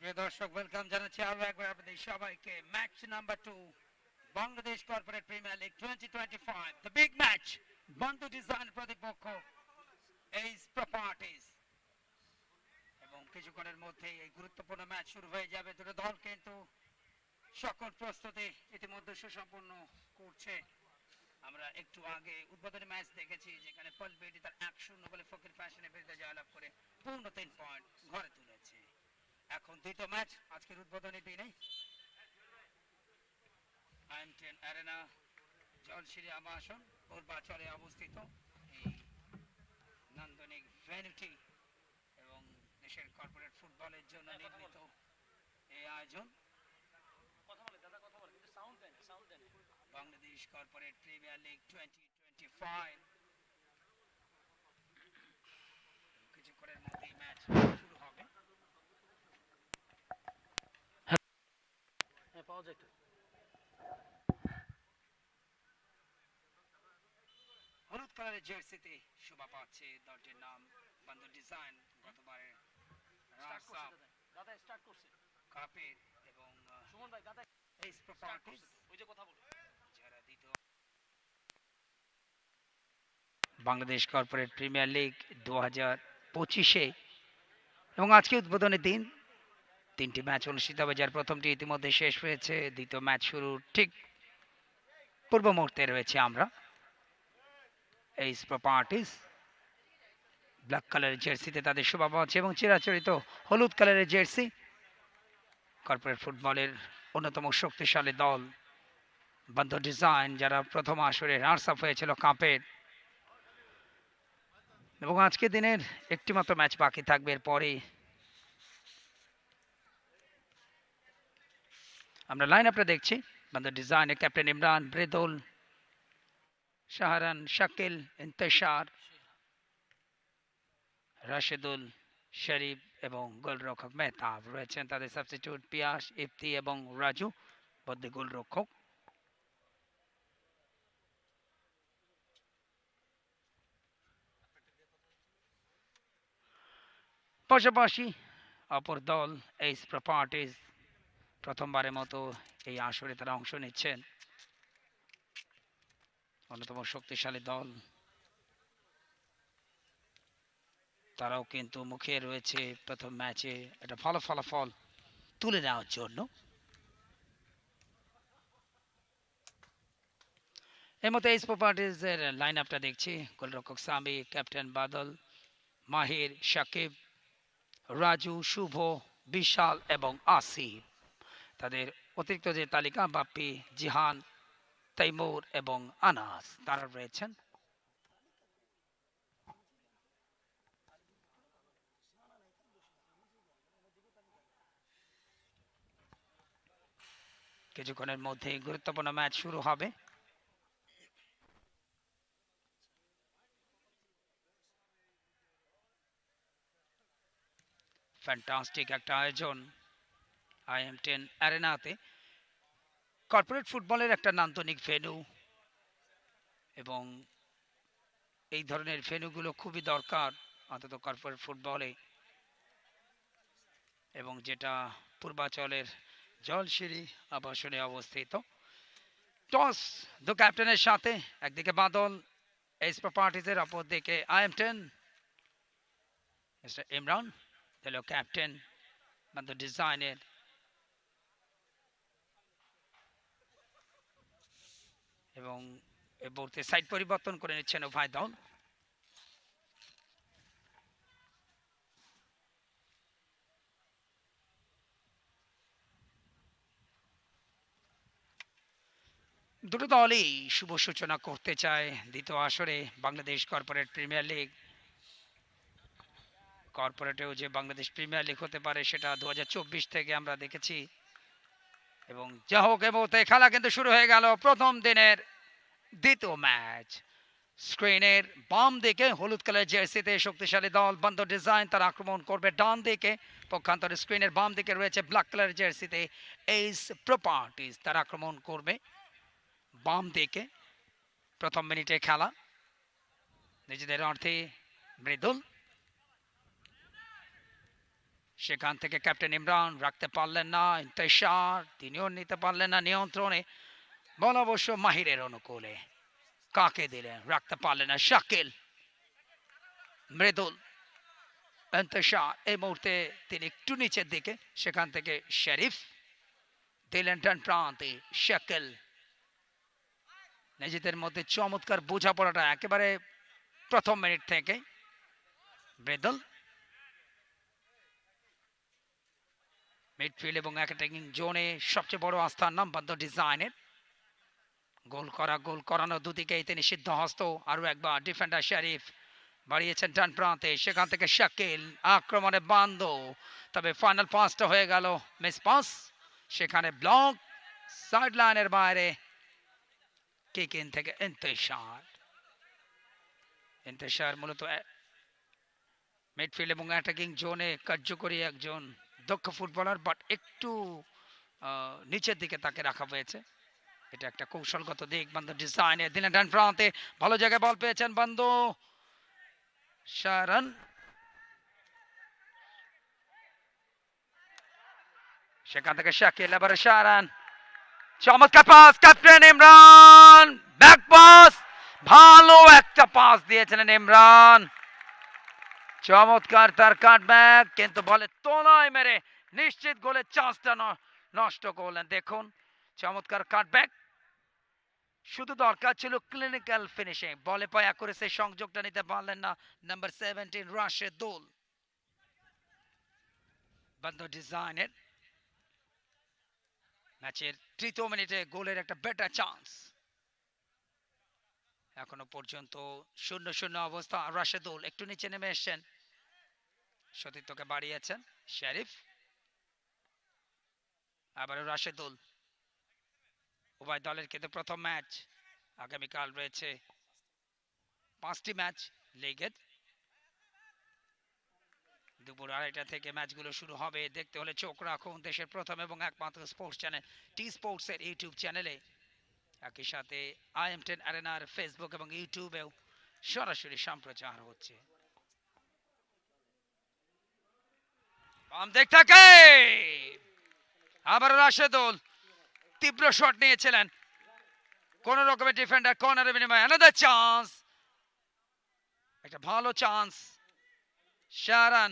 সুপ্রিয় দর্শক, ওয়েলকাম জানাচ্ছি আরো একবার আপনাদের সবাইকে match number 2 Bangladesh corporate premier league 2025 the big match বন্ধু ডিজাইন প্রতিপক্ষ এইস প্রপার্টিজ। এবং কিছুক্ষণের মধ্যে এই গুরুত্বপূর্ণ ম্যাচ শুরু হয়ে যাবে। দুটো দল কিন্তু সকল প্রস্তুতি ইতিমধ্যে সুসম্পন্ন করছে। আমরা একটু আগে উদ্বোধনী ম্যাচ দেখেছি যেখানে পলবেটি তার 1-0 গোলে ফকির ফ্যাশনের বিরুদ্ধে জয়লাভ করে পূর্ণ 3 পয়েন্ট ঘরে তুলেছে। এখন দ্বিতীয় ম্যাচ আজকের উদ্বোধনী দিনে আইএম10 অ্যারেনা জলশিরি আবাসন পূর্বাচলে অবস্থিত এই নান্দনিক ভেন্যুটি এবং দেশের কর্পোরেট ফুটবলের জন্য নির্মিত এই আয়োজন বাংলাদেশ কর্পোরেট প্রিমিয়ার লিগ 2025। কিছুক্ষণের মধ্যেই ম্যাচ শুরু হবে। হলুদ কালারের জার্সিতে শোভা পাচ্ছে দলটির নাম বন্ধু ডিজাইন। গতবারের কাপের এবং এইস প্রপার্টিজ যারা দ্বিতীয় বাংলাদেশ কর্পোরেট প্রিমিয়ার লিগ 2025-এ এবং আজকে উদ্বোধনের দিন 3টি ম্যাচ অনুষ্ঠিত হবে, যার প্রথমটি ইতিমধ্যে শেষ হয়েছে। দ্বিতীয় ম্যাচ শুরুর ঠিক পূর্ব মুহূর্তে রয়েছে আমরা। এইস প্রপার্টিজ ব্ল্যাক কালারের জার্সিতে তাদের শোভা পাচ্ছে এবং চিরাচরিত হলুদ কালারের জার্সি কর্পোরেট ফুটবলের অন্যতম শক্তিশালী দল বন্ধু ডিজাইন, যারা প্রথম আসরে রানার্স আপ হয়েছিল কাপের। এবং আজকে দিনের একটি মাত্র ম্যাচ বাকি থাকবে। এরপরে আমরা লাইন আপটা দেখছি। বন্ধু ডিজাইনের ক্যাপ্টেন ইমরান, ব্রেদুল, শাহরান, শাকিল, ইন্তেশার, রাশেদুল, শরীফ এবং গোলরক্ষক মেহতাব রয়েছেন। তাদের সাবস্টিটিউট পিয়াস, ইফতি এবং রাজু বদলি গোলরক্ষক। পাশাপাশি অপর দল এইস প্রপার্টিজ প্রথমবারের মতো এই আসরে তারা অংশ নিচ্ছেন। অন্যতম শক্তিশালী দল, তারাও কিন্তু মুখে রয়েছে প্রথম ম্যাচে একটা ভালো ফলাফল তুলে নেওয়ার জন্য। এর মধ্যে এইস প্রপার্টিজের লাইন আপটা দেখছি। গোলরক্ষক সামি, ক্যাপ্টেন বাদল, মাহির, সাকিব, রাজু, শুভ, বিশাল এবং আসিফ। তাদের অতিরিক্ত যে তালিকা বাপ্পি, জিহান, তৈমুর এবং আনাস তারা রয়েছেন। কিছুক্ষণের মধ্যে গুরুত্বপূর্ণ ম্যাচ শুরু হবে। ফ্যান্টাস্টিক একটা আয়োজন আইএম10 অ্যারেনাতে। কর্পোরেট ফুটবলের একটা নান্দনিক ভেন্যু এবং এই ধরনের ভেন্যুগুলো খুবই দরকার অন্তত কর্পোরেট ফুটবলে, এবং যেটা পূর্বাচলের জলশিরি আবাসনে অবস্থিত। টস দু ক্যাপ্টেনের সাথে, একদিকে বাদল এইস প্রপার্টিজের, অপর দিকে আইএম10 মিস্টার ইমরান দিল ক্যাপ্টেন বন্ধু ডিজাইনের। এবং এই মুহূর্তে সাইড পরিবর্তন করে নিচ্ছেন উভয় দল। দুটো দলই শুভ সূচনা করতে চায় দ্বিতীয় আসরে বাংলাদেশ কর্পোরেট প্রিমিয়ার লিগ। কর্পোরেটেও যে বাংলাদেশ প্রিমিয়ার লিগ হতে পারে সেটা 2024 থেকে আমরা দেখেছি। এবং যা হোক, এই মুহূর্তে খেলা কিন্তু শুরু হয়ে গেল। প্রথম দিনের দ্বিতীয় ম্যাচ। স্ক্রিনের বাম দিকে হলুদ কালার জার্সিতে শক্তিশালী দল বন্ধু ডিজাইন, তারা আক্রমণ করবে ডান দিকে। পক্ষান্তরে স্ক্রিনের বাম দিকে রয়েছে ব্ল্যাক কালার জার্সিতে এইস প্রপার্টিজ, তারা আক্রমণ করবে বাম দিকে। প্রথম মিনিটে খেলা। নিজেদের অর্থে মৃদুল, সেখান থেকে ক্যাপ্টেন ইমরান রাখতে পারলেন না, ইন্তেশার তিনিও নিতে পারলেন না নিয়ন্ত্রণে, বল অবশ্য মাহিরের অনুকূলে, কাকে দিলেন, রাখতে পারলেন না শাকিল, মৃদুল, ইন্তেশার এই মুহূর্তে তিনি একটু নিচের দিকে, সেখান থেকে শরীফ দিলেন ডান প্রান্তে, শাকিল নিজেদের মধ্যে চমৎকার বোঝাপড়াটা একেবারে প্রথম মিনিট থেকে। মৃদুল মিডফিল্ড এবং অ্যাটাকিং জোনে সবচেয়ে বড় আস্থার নাম বান্দর ডিজাইনের, গোল করানো দুদিকেই তিনি সিদ্ধহস্ত। আরও একবার ডিফেন্ডার শরীফ বাড়িয়েছেন ডান প্রান্তে, সেখান থেকে শাকিল আক্রমণে বান্ধ, তবে ফাইনাল পাসটা হয়ে গেল মিস পাস, সেখানে ব্লক সাইড লাইনের বাইরে, কিক ইন থেকে ইন্তেশার মূলত মিডফিল্ড এবং অ্যাটাকিং জোনে কার্যকরী একজন দক্ষ ফুটবলার, বাট একটু নিচের দিকে তাকে রাখা হয়েছে, এটা একটা কৌশলগত দিক। বান্দো ডিজাইনে দিলেন ডান প্রান্তে, ভালো জায়গায় বল পেয়েছেন বান্দো, শারান সেখান থেকে শাকিল, এবারে শারান, চমৎকার pass, captain Imran back pass, ভালো একটা পাস দিয়েছিলেন ইমরান, চমৎকার তার কাটব্যাক, কিন্তু বলে তোলায় মেরে নিশ্চিত গোলের চান্সটা নষ্ট করলেন। দেখুন চমৎকার কাটব্যাক, শুধু দরকার ছিল ক্লিনিক্যাল ফিনিশিং, বলে পায়া করে সেই সংযোগটা নিতে পারলেন না নাম্বার 17 রাশেদুল। বান্দো ডিজাইনের ম্যাচের তৃতীয় মিনিটে গোলের একটা বেটার চান্স, এখনো পর্যন্ত 0-0 অবস্থা। রাশেদুল একটু নিচে নেমে এসছেন, সতীর্থকে বাড়িয়েছেন শরীফ, আবারও রাশেদুল। উভয় দলের কিন্তু প্রথম ম্যাচ, আগামীকাল রয়েছে 5টি ম্যাচ লিগের, দুপুর 2:30 থেকে ম্যাচগুলো শুরু হবে। দেখতে হলে চোখ রাখুন দেশের প্রথম এবং একমাত্র স্পোর্টস চ্যানেল টি স্পোর্টসের ইউটিউব চ্যানেলে, একই সাথে IM10 অ্যারেনার ফেসবুক এবং ইউটিউবেও সরাসরি সম্প্রচার হচ্ছে। বাম দিক থেকে আবার রাশেদুল তীব্র শট নিয়েছিলেন, কোন রকমের ডিফেন্ডার কর্নারের বিনিময়ে অ্যানাদার চান্স, একটা ভালো চান্স। শারান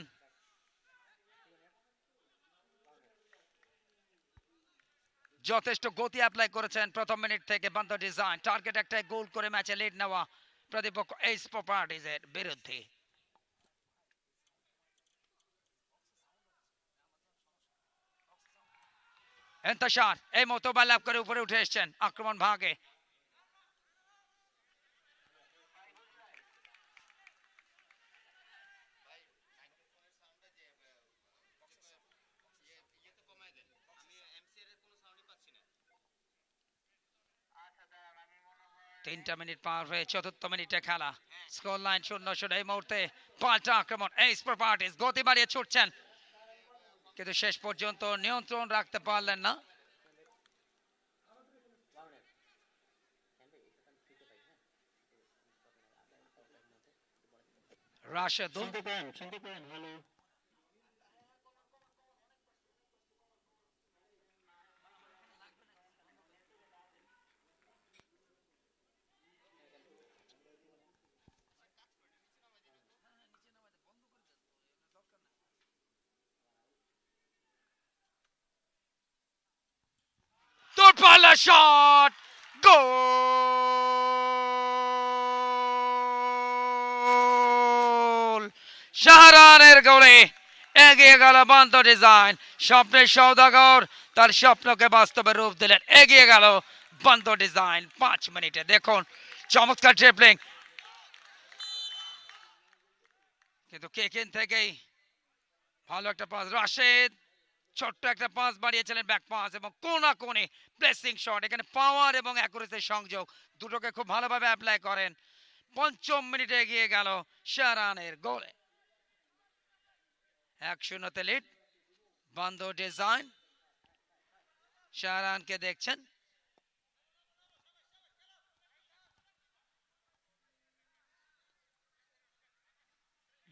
যথেষ্ট গতি অ্যাপ্লাই করেছেন প্রথম মিনিট থেকে। বান্দো ডিজাইন টার্গেট একটাই, গোল করে ম্যাচে লিড নেওয়া প্রতিপক্ষ এইস প্রপার্টিজের বিরুদ্ধে। ইন্তেশার এই মতো লাভ করে উপরে উঠে এসেছেন আক্রমণ ভাগে, তিনটা মিনিট পার হয়ে চতুর্থ মিনিটে খেলা, স্কোর লাইন 0-0। এই মুহূর্তে পাল্টা আক্রমণ, এইস প্রপার্টিজ গতি বাড়িয়ে ছুটছেন, কিন্তু শেষ পর্যন্ত নিয়ন্ত্রণ রাখতে পারলেন না। রাশেদুল দূরপাল্লা শট, গোল, শাহরানের গোলে এগিয়ে গেল বান্দো ডিজাইন। স্বপ্নের সওদাগর তার স্বপ্নকে বাস্তবে রূপ দিলেন, এগিয়ে গেল বান্দো ডিজাইন 5 মিনিটে। দেখুন চমৎকার ড্রিবলিং, কিন্তু কেকেন থেকেই ভালো একটা পাস, রাশেদ ছোট্ট একটা পাস বাড়িয়েছিলেন ব্যাক পাস এবং কোনা কোণে প্লেসিং শট, এখানে পাওয়ার এবং অ্যাকুরেসির সংযোগ দুটোকে খুব ভালোভাবে অ্যাপ্লাই করেন। 5ম মিনিটে এগিয়ে গেল শাহরানের গোলে, 1-0 লিড বান্দো ডিজাইন। শাহরানকে দেখছেন,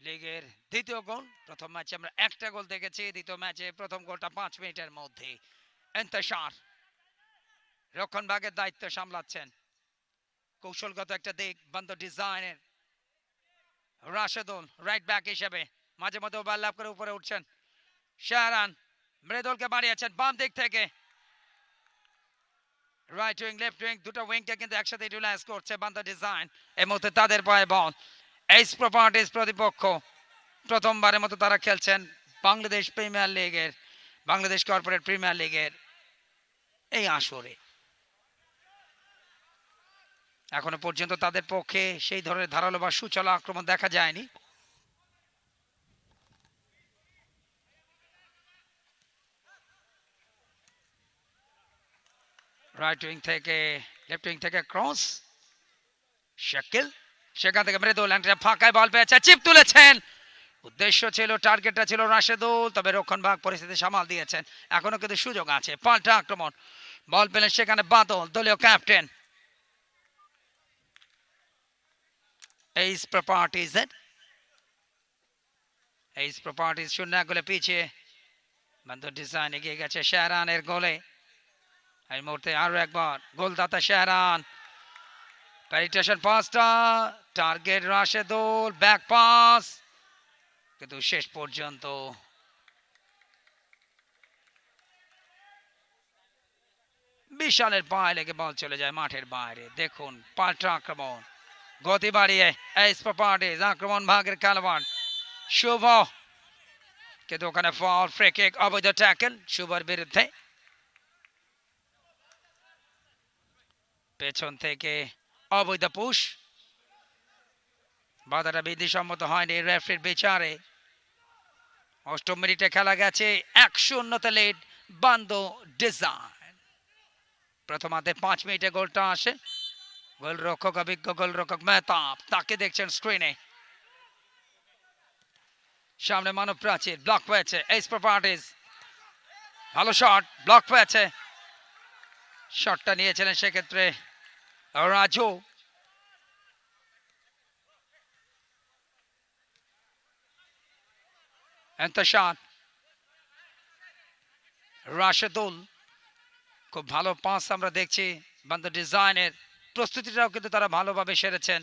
লিগের দ্বিতীয় গোল। প্রথম ম্যাচে আমরা একটা গোল দেখেছি, দ্বিতীয় ম্যাচে প্রথম গোলটা 5 মিনিটের মধ্যে। ইন্তেশার রক্ষণভাগের দায়িত্ব সামলাচ্ছেন, কৌশলগত একটা দিক বন্ধ ডিজাইনের। রাশেদুল রাইট ব্যাক হিসেবে মাঝে মধ্যে ওভারল্যাপ করে উপরে উঠছেন। শাহরান মৃদুলকে বাড়িয়েছেন বাম দিক থেকে, রাইট উইং লেফট উইং দুটো উইংকে কিন্তু একসাথে ইউটিলাইজ করছে বান্দা ডিজাইন। এই মুহূর্তে তাদের পায়ে বল। এইচ প্রপার্টিজ প্রতিপক্ষ, প্রথমবারের মতো তারা খেলছেন বাংলাদেশ প্রিমিয়ার লিগের, বাংলাদেশ কর্পোরেট প্রিমিয়ার লিগের এই আসরে। এখনো পর্যন্ত তাদের পক্ষে সেই ধরনের ধারালো বা সুচলা আক্রমণ দেখা যায়নি। রাইট উইং থেকে লেফট উইং থেকে ক্রস, শাকিল সেখান থেকে মৃদুল ফাঁকায় বল পেয়েছে, চিপ তুলেছেন। উদ্দেশ্য ছিল, টার্গেটটা ছিল রাশেদুল, তবে রক্ষণ ভাগ পরিস্থিতি সামাল দিয়েছেন। এখনো কিন্তু সুযোগ আছে, পাল্টা আক্রমণ। বল পেলেন সেখানে বাদল, দলীয় ক্যাপ্টেন। এইচ প্রপার্টিজ 0 গোলে পিছিয়ে। বন্ধ ডিজাইন এগিয়ে গেছে শাহরানের গোলে। এই মুহূর্তে আরো একবার গোলদাতা শাহরান, পেনিট্রেশন পাসটা, টার্গেট রাশেদুল, ব্যাক পাস, কিন্তু শেষ পর্যন্ত বিশালের পায়ে লেগে বল চলে যায় মাঠের বাইরে। দেখুন পাল্টা আক্রমণ, গতি বাড়িয়ে এইচ প্রপার্টিজ আক্রমণ ভাগের খেলোয়াড় শুভ, কিন্তু ওখানে ফাউল, ফ্রি কিক, অবৈধ ট্যাকল শুভর বিরুদ্ধে। পেছন থেকে অবৈধ পুশ, বাধাটা বিধিসম্মত হয়নি রেফারির বিচারে। 8 মিনিটে খেলা গেছে, 1-0 লিড বান্দো ডিজাইন। প্রথমার্ধে 5 মিনিটে গোলটা আসে। গোলরক্ষক অভিজ্ঞ গোলরক্ষক মেহতাব, তাকে দেখছেন স্ক্রিনে। সামনে মানব প্রাচীর, ব্লক হয়েছে। এইচ প্রপার্টিজ ভালো শট, ব্লক হয়েছে। শটটা নিয়েছিলেন সেক্ষেত্রে রাজু। ইন্তেশার, রাশেদুল, খুব ভালো পাস আমরা দেখছি বান্দা ডিজাইনের। প্রস্তুতিটাও কিন্তু তারা ভালোভাবে সেরেছেন।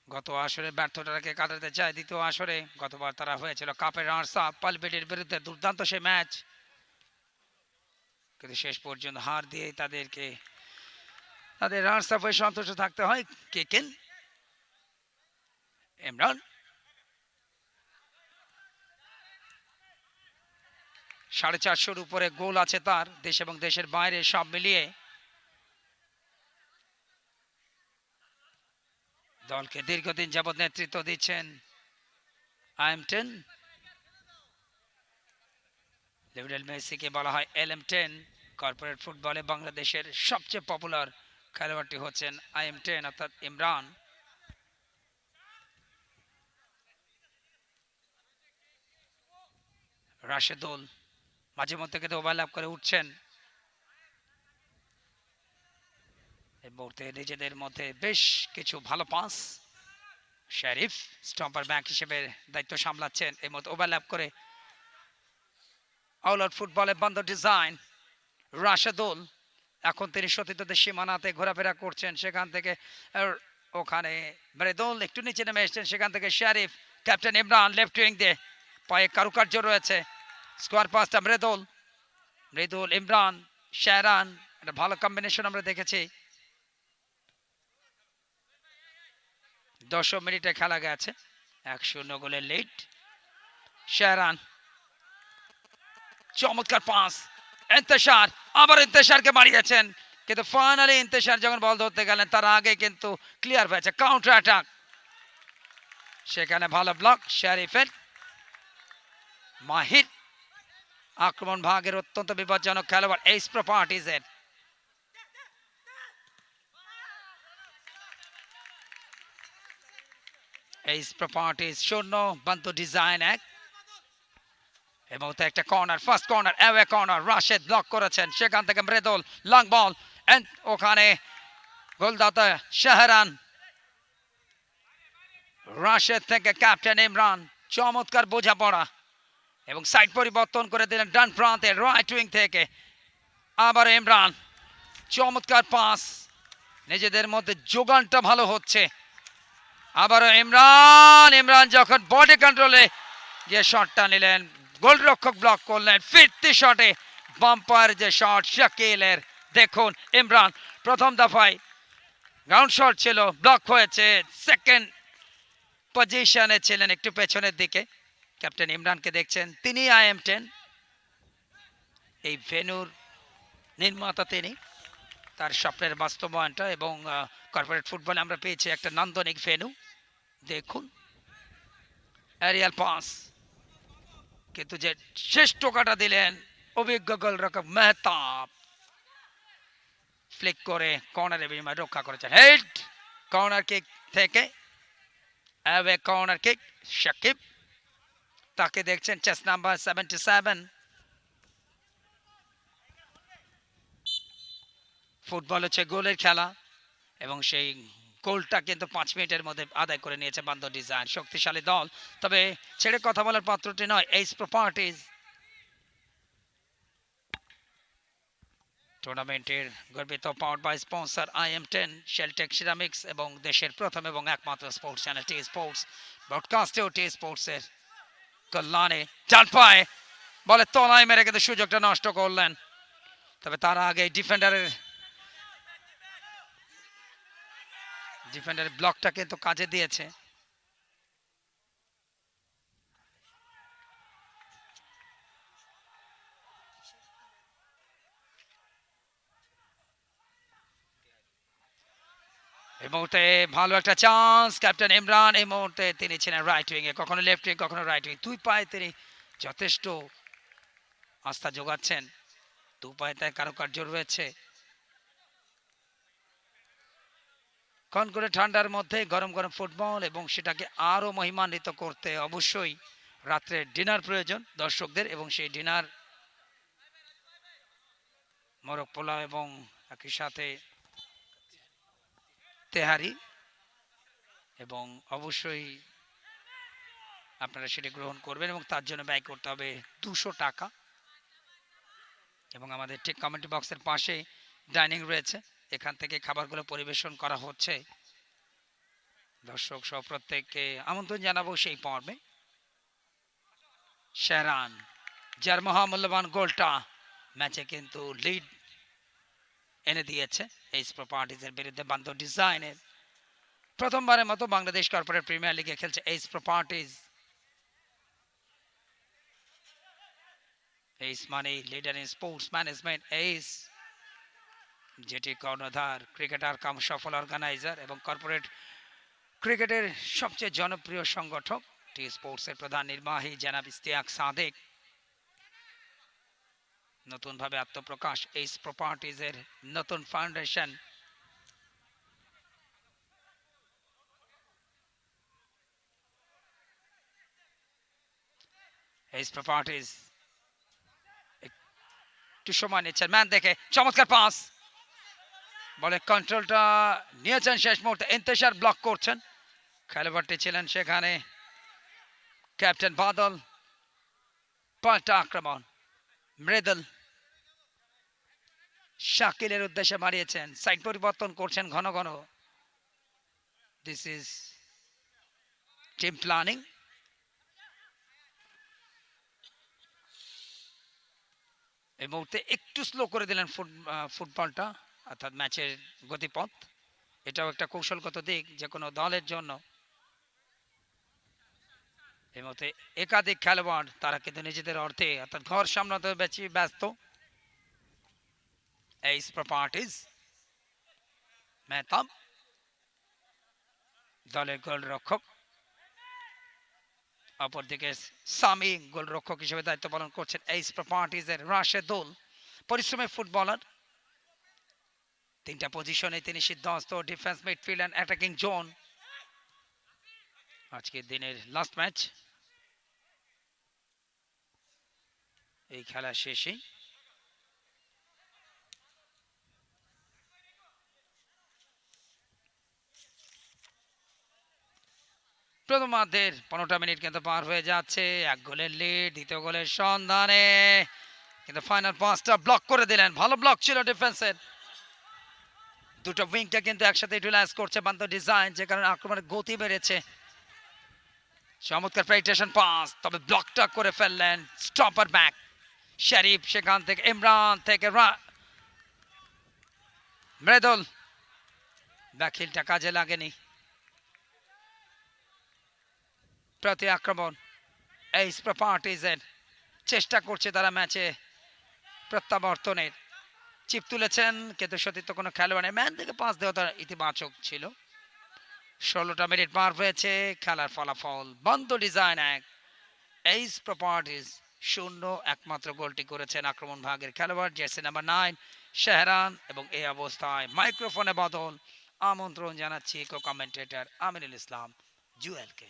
গত আসরে ব্যর্থতাকে কাটাতে চায় দ্বিতীয় আসরে। গতবার তারা হয়েছিল কাপের রানার্স আপ পালবেটের বিরুদ্ধে, দুর্দান্ত সে ম্যাচ, কিন্তু শেষ পর্যন্ত হার দিয়ে তাদেরকে তাদের রানার্স আপ হয়ে সন্তুষ্ট থাকতে হয়। কেকেন ইমরান, 450 উপরে গোল আছে তার, দেশ এবং দেশের বাইরে সব মিলিয়ে। দলকে দীর্ঘদিন যাবৎ নেতৃত্ব দিচ্ছেন আইএম10। লিওনেল মেসিকে বলা হয় LM10। কর্পোরেট ফুটবলে বাংলাদেশের সবচেয়ে পপুলার খেলোয়াড়টি হচ্ছেন আইএম10 অর্থাৎ ইমরান। রাশেদুল মাঝে মধ্যে কিন্তু ওভারল্যাপ করে উঠছেন। এই মুহূর্তে নিজেদের মধ্যে বেশ কিছু ভালো পাস। শরীফ স্টম্পার ব্যাক হিসেবে দায়িত্ব সামলাচ্ছেন। এই মুহূর্তে ওভারল্যাপ করে অল আউট ফুটবলে বন্ধ ডিজাইন। রাশেদুল এখন তিনি সতীর্থদের সীমানাতে ঘোরাফেরা করছেন, সেখান থেকে ওখানে মৃদুল একটু নিচে নেমে এসছেন, সেখান থেকে শরীফ, ক্যাপ্টেন ইমরান লেফট উইং দিয়ে, পায়ে কারুকার্য রয়েছে। স্কোয়ার পাসটা মৃদুল ইমরান শাহরান, একটা ভালো কম্বিনেশন আমরা দেখেছি। 10 মিনিটে খেলা গেছে, 1-0 গোলের লিড। শাহরান চমৎকার পাস, ইন্তেশার, আবার ইন্তেশারকে মারিয়েছেন, কিন্তু ফাইনালি ইন্তেশার যখন বল ধরতে গেলেন তার আগে কিন্তু ক্লিয়ার হয়েছে, কাউন্টার অ্যাটাক। সেখানে ভালো ব্লক শরীফের। মাহির আক্রমণ ভাগের অত্যন্ত বিপজ্জনক খেলোয়াড় এইচ প্রপার্টিজের। H properties 0, Bando design 1। এবং একটা corner, first corner, away corner, Rashed block করেছেন, সেখান থেকে মৃদুল লং বল, ওখানে গোলদাতা শাহরান। রাশেদ থেকে ক্যাপ্টেন ইমরান, চমৎকার বোঝাপড়া এবং সাইড পরিবর্তন করে দিলেন ডান প্রান্তে রাইট উইং থেকে। আবার ইমরান, চমৎকার পাস, নিজেদের মধ্যে যোগানটা ভালো হচ্ছে। আবারও ইমরান, ইমরান যখন বডি কন্ট্রোলে গিয়ে শটটা নিলেন, গোলরক্ষক ব্লক করলেন। ফিরতি শটে বাম্পার যে শট শাকিলের, দেখুন ইমরান প্রথম দফায় গ্রাউন্ড শট ছিল, ব্লক হয়েছে। সেকেন্ড পজিশনে ছিলেন একটু পেছনের দিকে। ক্যাপ্টেন ইমরানকে দেখছেন, তিনি IM10, এই ভেন্যুর নির্মাতা তিনি। তার স্বপ্নের বাস্তবায়নটা এবং কর্পোরেট ফুটবলে আমরা পেয়েছি একটা নান্দনিক ভেন্যু। দেখুন এরিয়াল পাস, কিন্তু যে শেষ টোকাটা দিলেন অভিজ্ঞ গোলরক্ষক মেহতাব, ফ্লিক করে কর্নারে বিনিময়ে রক্ষা করেছেন। হেড কর্নার কিক থেকে অ্যাওয়ে কর্নার কিক। শাকিব তাকে দেখছেন, চেস নাম্বার 77। ফুটবল হচ্ছে গোলের খেলা এবং সেই গোলটা কিন্তু 5 মিনিটের মধ্যে আদায় করে নিয়েছে বান্দর ডিজাইন। শক্তিশালী দল, তবে ছেড়ে কথা বলার পাত্রটি নয় এইস প্রপার্টিজ। টুর্নামেন্টের গর্বিত power by sponsor IM10, Sheltech ceramics এবং দেশের প্রথম এবং একমাত্র স্পোর্টস চ্যানেল টি স্পোর্টস। ব্রডকাস্টেও টি স্পোর্টসের কল্যাণে। ডান পায়ে বলে তলায় মেরে কিন্তু সুযোগটা নষ্ট করলেন, তবে তার আগে ডিফেন্ডারের ব্লকটা কিন্তু কাজে দিয়েছে। এই মুহূর্তে ভালো একটা চান্স, ক্যাপ্টেন ইমরান এই মুহূর্তে তিনি ছিলেন রাইট উইং এ, কখনো লেফট উইং কখনো রাইট উইং। দুই পায়ে তিনি যথেষ্ট আস্থা যোগাচ্ছেন, দু পায়ে তার কারুকার্য রয়েছে। কনকনে ঠান্ডার মধ্যে গরম গরম ফুটবল এবং সেটাকে আরো মহিমান্বিত করতে অবশ্যই রাত্রে ডিনার প্রয়োজন দর্শকদের, এবং সেই ডিনার মোরগ পোলাও এবং একই সাথে তেহারি, এবং অবশ্যই আপনারা সেটি গ্রহণ করবেন এবং তার জন্য ব্যয় করতে হবে 200 টাকা। এবং আমাদের ঠিক কমেন্ট বক্সের পাশে ডাইনিং রয়েছে, এখান থেকে খাবারগুলো পরিবেশন করা হচ্ছে। দর্শক সহ প্রত্যেককে আমন্ত্রণ জানাবো সেই পর্বে। শেরান, যার মহামূল্যবান গোলটা ম্যাচে কিন্তু লিড এনে দিয়েছে এইস প্রপার্টিজের বিরুদ্ধে। বান্দর ডিজাইনের প্রথমবারের মতো বাংলাদেশ কর্পোরেট প্রিমিয়ার লিগে খেলছে এইস প্রপার্টিজ। এইস মানে লিডার ইন স্পোর্টস ম্যানেজমেন্ট। এইস যেটি কর্ণধার, ক্রিকেটার কাম সফল অর্গানাইজার এবং কর্পোরেট ক্রিকেটের সবচেয়ে জনপ্রিয় সংগঠক। টি স্পোর্টসের প্রধান নির্বাহী জনাব ইশতিয়াক সাদেক নতুনভাবে আত্মপ্রকাশ। এইস প্রপার্টিজের নতুন ফাউন্ডেশন। এইস প্রপার্টিজ একটু সময় নিচ্ছেন, ম্যান দেখে চমৎকার পাস, বলে কন্ট্রোলটা নিয়েছেন শেষ মুহূর্তে। ইন্তেশার ব্লক করছেন, খেলোয়াড়টি ছিলেন সেখানে ক্যাপ্টেন বাদল। পাল্টা আক্রমণ, মৃদুল শাকিলের উদ্দেশ্যে মারিয়েছেন, সাইড পরিবর্তন করছেন ঘন ঘন। This is team planning. এই মুহূর্তে একটু স্লো করে দিলেন ফুটবলটা, অর্থাৎ ম্যাচের গতিপথ। এটাও একটা কৌশলগত দিক যে কোনো দলের জন্য। এই মুহূর্তে একাধিক খেলোয়াড়, তারা কিন্তু নিজেদের অর্থে অর্থাৎ ঘর সামলাতে বেশি ব্যস্ত। এইস প্রপার্টিজ, মেহতাব দলের গোলরক্ষক, অপরদিকে সামি গোলরক্ষক হিসেবে দায়িত্ব পালন করছেন এইস প্রপার্টিজের রাশেদুল। পরিশ্রমী ফুটবলার, 3টা পজিশনে তিনি সিদ্ধহস্ত, defence, midfield and attacking zone. আজকের দিনের লাস্ট ম্যাচ, এই খেলা শেষে প্রথমার্ধের 15টা মিনিট কিন্তু পার হয়ে যাচ্ছে, 1 গোলের লিড, দ্বিতীয় গোলের সন্ধানে, কিন্তু ফাইনাল পাসটা ব্লক করে দিলেন। ভালো ব্লক ছিল ডিফেন্সের। দুটো উইংটা কিন্তু একসাথে ইউটিলাইজ করছে বান্দো ডিজাইন, যে কারণে আক্রমণের গতি বেড়েছে। চমৎকার পেনিট্রেশন পাস, তবে ব্লকটা করে ফেললেন স্টপার ব্যাক শরীফ। সেখান থেকে ইমরান থেকে মৃদুল, ব্যাকহিলটা কাজে লাগেনি। প্রতি আক্রমণ এইস প্রপার্টিজের চেষ্টা করছে তারা ম্যাচে প্রত্যাবর্তনের। চিপ তুলেছেন কিন্তু সতীর্থ কোনো খেলোয়াড়ের ম্যান থেকে পাস দেওয়া তার ইতিবাচক ছিল। 16টা মিনিট পার হয়েছে, খেলার ফলাফল বন্ধ ডিজাইন 1, এইস প্রপার্টিজ 0। একমাত্র গোলটি করেছেন আক্রমণ ভাগের খেলোয়াড় জার্সি নাম্বার 9 শেহরান। এবং এই অবস্থায় মাইক্রোফোনে বদল, আমন্ত্রণ জানাচ্ছি কো কমেন্টেটর আমিনুল ইসলাম জুয়েলকে।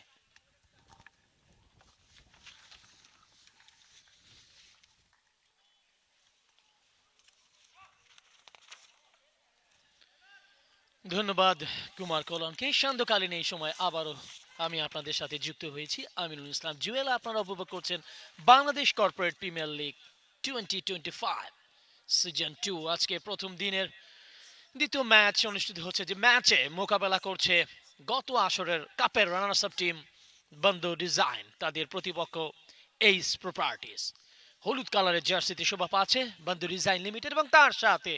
ধন্যবাদ কুমার কলনকে। সান্ধ্যকালীন এই সময় আবারও আমি আপনাদের সাথে যুক্ত হয়েছি আমিনুল ইসলাম জুয়েল। আপনারা উপভোগ করছেন Bangladesh corporate premier league 2025 season 2। আজকে প্রথম দিনের দ্বিতীয় ম্যাচ অনুষ্ঠিত হচ্ছে, যে ম্যাচে মোকাবেলা করছে গত আসরের কাপের রানার্স আপ টিম বন্ধু ডিজাইন, তাদের প্রতিপক্ষ এইস প্রপার্টিজ। হলুদ কালারের জার্সিতে শোভা পাচ্ছে বন্ধু ডিজাইন লিমিটেড এবং তার সাথে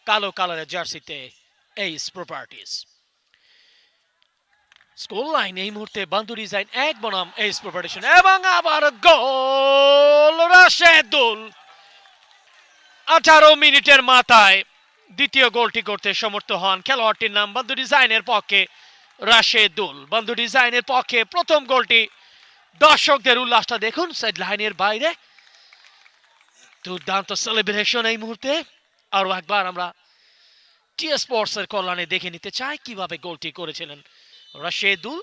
কালো কালারের জার্সিতে এইস প্রপার্টিজ। স্কোর লাইন এই মুহূর্তে বন্ধু ডিজাইন 1 বনাম এইস প্রপার্টিজ, এবং আবার গোল রাশেদুল। 18 মিনিটের মাথায় দ্বিতীয় গোলটি করতে সমর্থ হন খেলোয়াড়টির নাম বন্ধু ডিজাইনের পক্ষে রাশেদুল। বন্ধু ডিজাইনের পক্ষে প্রথম গোলটি। দর্শকদের উল্লাসটা দেখুন সাইড লাইনের বাইরে, দুর্দান্ত সেলিব্রেশন এই মুহূর্তে। আরো একবার আমরা টিএস স্পোর্টসের কল্যাণে দেখে নিতে চাই কিভাবে গোলটি করেছিলেন রাশেদুল।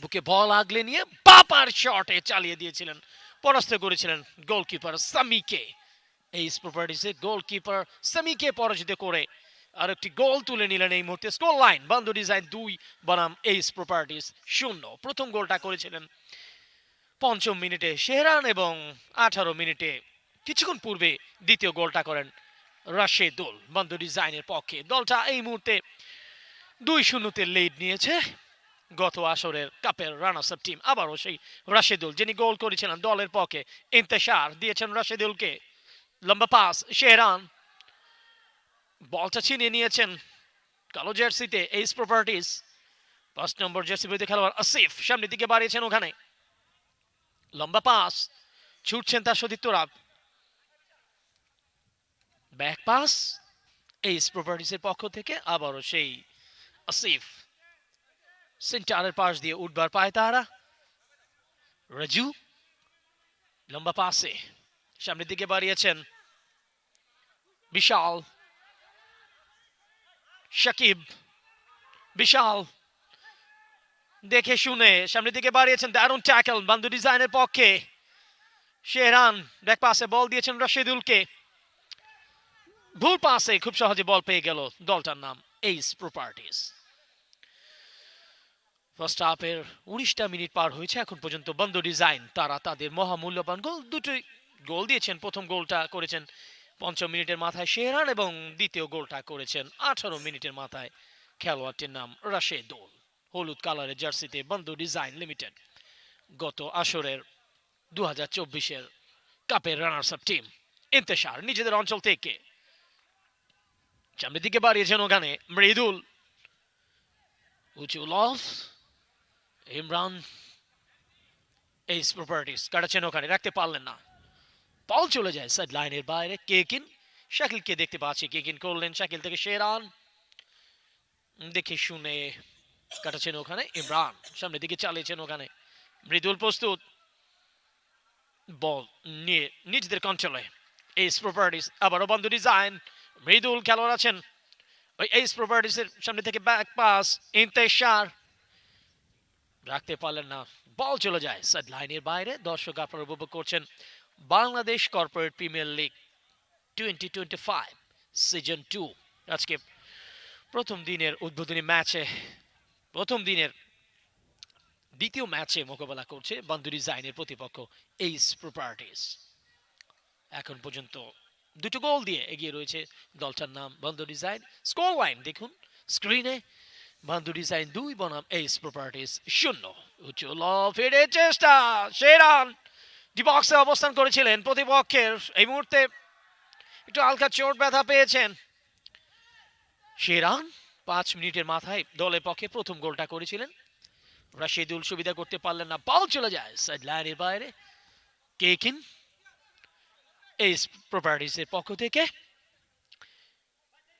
বুকে বল আগলে নিয়ে বাপার শটে চালিয়ে দিয়েছিলেন, পরাস্ত করেছিলেন গোলকিপার সামিকে। এইস প্রপার্টিজের গোলকিপার সামিকে পরাজিত করে আরেকটি গোল তুলে নিলেন এই মুহূর্তে। স্কোর লাইন বন্ধু ডিজাইন 2 বনাম এইস প্রপার্টিজ 0। প্রথম গোলটা করেছিলেন 5ম মিনিটে শেহরান এবং 18 মিনিটে কিছুক্ষণ পূর্বে দ্বিতীয় গোলটা করেন রাশেদুল বন্ধু ডিজাইনের পক্ষে। দলটা এই মুহূর্তে 2-0 লিড নিয়েছে গত আসরের কাপের রানার্স আপ টিম। আবারও সেই রাশেদুল যিনি গোল করেছিলেন দলের পক্ষে, ইন্তেশার দিয়েছেন রাশেদুলকে, লম্বা পাস শেহরান, বলটা ছিনিয়ে নিয়েছেন কালো জার্সিতে এইস প্রপার্টিজ 5 নম্বর জার্সি পরিহিত খেলোয়াড় আসিফ, সামনের দিকে বাড়িয়েছেন, ওখানে লম্বা পাস, ছুটছেন তার সতীর্থরা, ব্যাক পাস এইস প্রপার্টিজের পক্ষ থেকে। আবারও সেই আসিফ সেন্টারের পাশ দিয়ে উঠবার পায় তারা। রাজু লম্বা পাসে সামনের দিকে বাড়িয়েছেন বিশাল, সাকিব বিশাল দেখে শুনে সামনের দিকে বাড়িয়েছেন, দারুণ ট্যাকল বন্ধু ডিজাইনের পক্ষে। শেহরান ব্যাক পাসে বল দিয়েছেন রাশেদুলকে, ভুল পাসে খুব সহজে বল পেয়ে গেল দলটার নাম এইস প্রপার্টিজ। ফার্স্ট হাফের 19টা মিনিট পার হয়েছে এখন পর্যন্ত। বন্ধু ডিজাইন তারা তাদের মহামূল্যবান গোল দুটি গোল দিয়েছেন। প্রথম গোলটা করেছেন 5 মিনিটের মাথায় শেহরান এবং দ্বিতীয় গোলটা করেছেন 18 মিনিটের মাথায় খেলোয়াড়টির নাম রাশেদুল। হলুদ কালারের জার্সিতে বন্ধু ডিজাইন লিমিটেড গত আসরের 2024-এর কাপের রানার্স আপ টিম। ইন্তেশার নিজেদের অঞ্চল থেকে সামনের দিকে বাড়িয়েছেন, ওখানে মৃদুল, উঁচু লস, ইমরান এইস প্রপার্টিজ কাটাচ্ছেন, ওখানে রাখতে পারলেন না, বল চলে যায় সাইড লাইনের বাইরে। কেকিন শাকিলকে দেখতে পাচ্ছি, কেকিন করলেন শাকিল থেকে শেহরান, দেখে শুনে কাটাচ্ছেন ওখানে ইমরান, সামনের দিকে চালিয়েছেন, ওখানে মৃদুল প্রস্তুত, বল নিয়ে নিজেদের কন্ট্রোলে এইস প্রপার্টিজ। আবারও বন্ধু ডিজাইন, মৃদুল খেলোয়াড় আছেন ওই এইস প্রপার্টিজের সামনে থেকে, ব্যাক পাস ইন্তেশার, রাখতে পারলেন না, বল চলে যায় সাইড লাইনের বাইরে। দর্শক আপনারা উপভোগ করছেন Bangladesh corporate premier league 2025 season 2। আজকে প্রথম দিনের উদ্বোধনী ম্যাচে, প্রথম দিনের দ্বিতীয় ম্যাচে মোকাবেলা করছে বন্ধু ডিজাইনের প্রতিপক্ষ এইস প্রপার্টিস। এখন পর্যন্ত দুটো গোল দিয়ে এগিয়ে রয়েছে দলটার নাম বন্ধু ডিজাইন। স্কোর লাইন দেখুন স্ক্রিনে, বন্ধু ডিজাইন 2 বনাম এইস প্রপার্টিস 0। উচ্চল ফিরে চেষ্টা, শেরান ডি বক্সে অবস্থান করেছিলেন প্রতিপক্ষের, এই মুহূর্তে একটু হালকা চোট ব্যথা পেয়েছেন শেরান। 5 মিনিটের মাথায় দলের পক্ষে প্রথম গোলটা করেছিলেন। রাশিদুল সুবিধা করতে পারলেন না, বল চলে যায় সাইড লাইনের বাইরে। কেকিন এইস প্রপার্টিসের পক্ষ থেকে,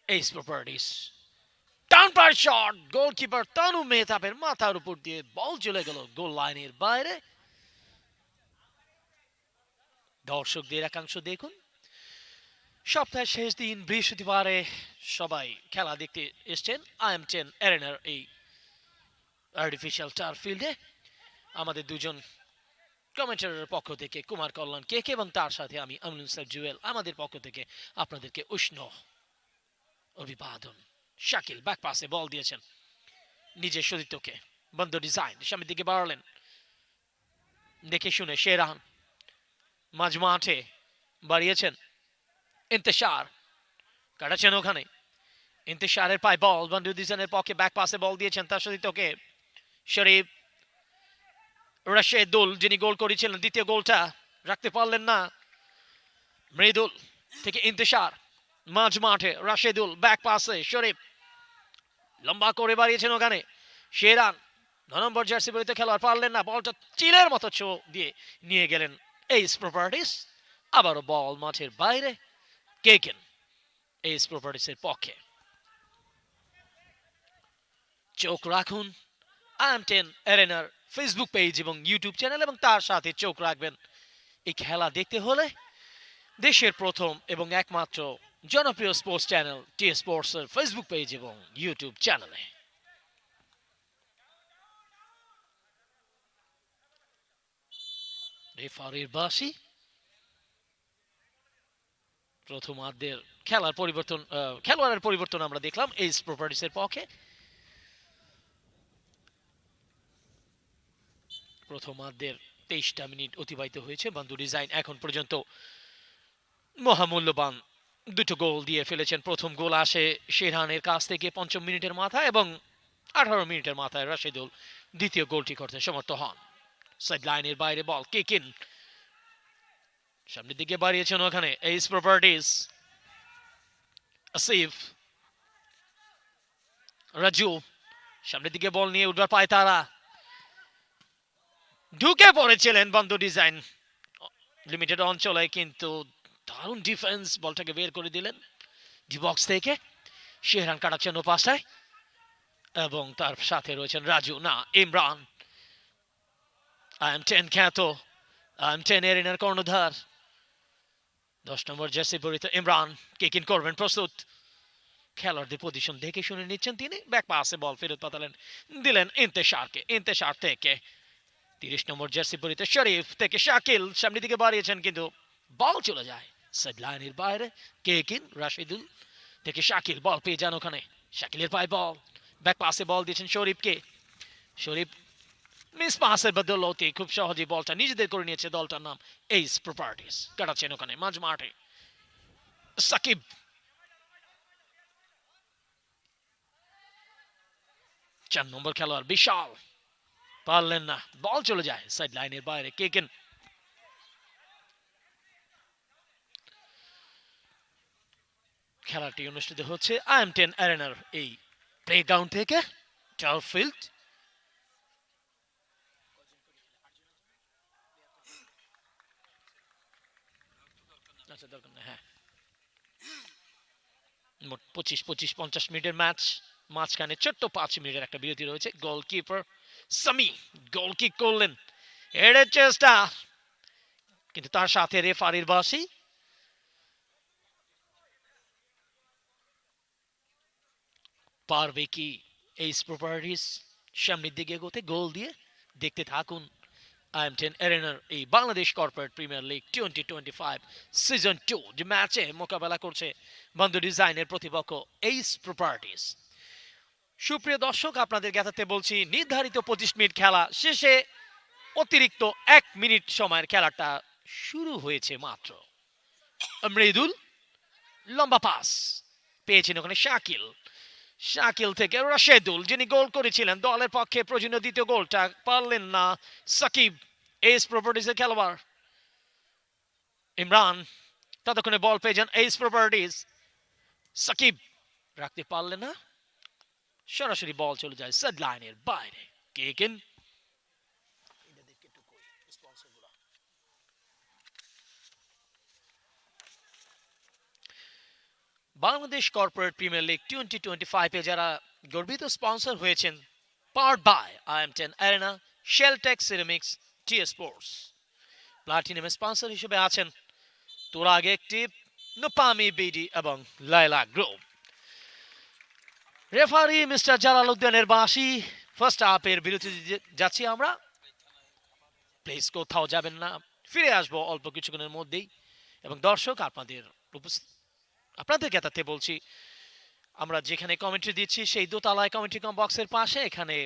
এইস প্রপার্টিস ডাউন পার শট, গোলকিপার তানু মেহতাবের মাথার উপর দিয়ে বল চলে গেল গোল লাইনের বাইরে। দর্শকদের একাংশ দেখুন, সপ্তাহের শেষ দিন বৃহস্পতিবারে সবাই খেলা দেখতে এসছেন IM10 অ্যারেনার এই আর্টিফিশিয়াল টার্ফ ফিল্ডে। আমাদের দুজন কমেন্টারের পক্ষ থেকে কুমার কল্যাণ কেক এবং তার সাথে আমি আমিনুল স্যার জুয়েল, আমাদের পক্ষ থেকে আপনাদেরকে উষ্ণ অভিবাদন। শাকিল ব্যাক পাসে বল দিয়েছেন নিজের সতীর্থকে, বন্ধু ডিজাইন সামনের দিকে বাড়ালেন, দেখে শুনে শেরান মাঝ মাঠে বাড়িয়েছেন, ইন্তেশার কাটাচ্ছেন ওখানে, ইন্তেশারের পায়ে বল, বন্ধু ডিজাইনের পক্ষে ব্যাক পাসে বল দিয়েছেন তার সতীর্থকে শরীফ। রাশেদুল যিনি গোল করেছিলেন দ্বিতীয় গোলটা রাখতে পারলেন না, মৃদুল থেকে ইন্তেশার মাঝ মাঠে, রাশেদুল ব্যাক পাসে শরীফ লম্বা করে বাড়িয়েছেন ওখানে, শেরান 9 নম্বর জার্সি পরিহিত খেলোয়াড় পারলেন না, বলটা চিলের মতো ছো দিয়ে নিয়ে গেলেন এইস প্রপার্টিস। আবারও বল মাঠের বাইরে, কেকেন এইস প্রপার্টিসের পক্ষে। চোখ রাখুন IM10 অ্যারেনার ফেসবুক পেজ এবং ইউটিউব চ্যানেল, এবং তার সাথে চোখ রাখবেন এই খেলা দেখতে হলে দেশের প্রথম এবং একমাত্র জনপ্রিয় স্পোর্টস চ্যানেল টি স্পোর্টস এর ফেসবুক পেজ এবং ইউটিউব চ্যানেলে। রেফারির বাঁশি, প্রথমার্ধের খেলার পরিবর্তন, খেলোয়াড়ের পরিবর্তন আমরা দেখলাম এইস প্রপার্টিসের পক্ষে। প্রথমার্ধের 23টা মিনিট অতিবাহিত হয়েছে, বন্ধু ডিজাইন এখন পর্যন্ত মহামূল্যবান দুটো গোল দিয়ে ফেলেছেন। প্রথম গোল আসে শেরহানের কাছ থেকে 5 মিনিটের মাথায়, এবং 18 মিনিটের মাথায় রাশিদুল দ্বিতীয় গোলটি করতে সমর্থ হন। সাইড লাইনের বাইরে বল, কিকিন সামনের দিকে বাড়িয়েছেন ওখানে এইস প্রপার্টিস, আসিফ, রাজু সামনের দিকে বল নিয়ে উঠবার পায় তারা, ঢুকে পড়েছিলেন বন্ধু ডিজাইন লিমিটেড অঞ্চলে, কিন্তু দারুণ ডিফেন্স, বলটাকে বের করে দিলেন ডি বক্স থেকে। শেহরান কাটাচ্ছেন ও পাশটায়, এবং তার সাথে রয়েছেন রাজু না ইমরান, IM10 খ্যাত IM10 এরিনার কর্ণধার 10 নম্বর জার্সি পরিহিত ইমরান কিক ইন করবেন, প্রস্তুত। খেলোয়াড়দের পজিশন দেখে শুনে নিচ্ছেন তিনি, ব্যাক পাসে বল ফেরত পাঠালেন, দিলেন ইন্তেশারকে, ইন্তেশার থেকে 30 নম্বর জার্সি পরিহিত শরীফ থেকে শাকিল সামনের দিকে বাড়িয়েছেন, কিন্তু বল চলে যায় সাইড লাইনের বাইরে। কেকিন রাশিদুল থেকে শাকিল বল পেয়ে যান ওখানে, শাকিলের পায়ে বল, ব্যাক পাসে বল দিয়েছেন শরীফকে, শরীফ মিস পাসের বদৌলতে খুব সহজে বলটা নিজেদের করে নিয়েছে দলটার নাম এইস প্রপার্টিস। কাটাচ্ছেন ওখানে মাঝ মাঠে সাকিব, 4 নম্বর খেলোয়াড় বিশাল পারলেন না, বল চলে যায় সাইড লাইনের বাইরে। কেকেন খেলাটি অনুষ্ঠিত হচ্ছে IM10 অ্যারেনার এই প্লেগ্রাউন্ড থেকে, টার্ফ ফিল্ড। আচ্ছা দরকার নেই, হ্যাঁ মোট 25-50 মিনিটের ম্যাচ, মাঝখানে ছোট্ট 5 মিনিটের একটা বিরতি রয়েছে। গোলকিপার সামি গোল কিক করলেন, এর চেষ্টা, কিন্তু তার সাথে রেফারির বাঁশি। পারবে কি এইস প্রপার্টিস সামনের দিকে এগোতে গোল দিয়ে? দেখতে থাকুন IM10 অ্যারেনার এই Bangladesh corporate premier league 2025 season 2 যে ম্যাচে মোকাবেলা করছে বন্ধু ডিজাইনের প্রতিপক্ষ এইস প্রপার্টিস। সুপ্রিয় দর্শক, আপনাদের জ্ঞাতার্থে বলছি নির্ধারিত 25 মিনিট খেলা শেষে অতিরিক্ত 1 মিনিট সময়ের খেলাটা শুরু হয়েছে মাত্র। মৃদুল লম্বা পাস পেয়েছেন ওখানে শাকিল। শাকিল থেকে রাশেদুল, যিনি গোল করেছিলেন দলের পক্ষে প্রয়োজনীয় দ্বিতীয় গোলটা, পারলেন না। সাকিব এস প্রপার্টিজের খেলোয়াড়। ইমরান ততক্ষণে বল পেয়ে যান এস প্রপার্টিজ। সাকিব রাখতে পারলেন না, সরাসরি বল চলে যায় সাইড লাইনের বাইরে। কেকেন বাংলাদেশ কর্পোরেট প্রিমিয়ার লিগ 2025 এ যারা গর্বিত স্পন্সর হয়েছেন, powered by IM10 arena, Sheltech ceramics, T Sports. Platinum sponsor হিসেবে আছেন তুরাগ একটিভ, নুপামি বিডি এবং Laila group. Referee mister Jalal উদ্দিনের বাঁশি। ফার্স্ট হাফের বিরতি যাচ্ছি আমরা। প্লিজ কোথাও যাবেন না, ফিরে আসবো অল্প কিছুক্ষণের মধ্যেই। এবং দর্শক, আপনাদের জ্ঞাতার্থে বলছি, আমরা যেখানে কমেন্ট্রি দিচ্ছি সেই দোতলায় কমেন্ট্রি কম বক্সের পাশে এখানে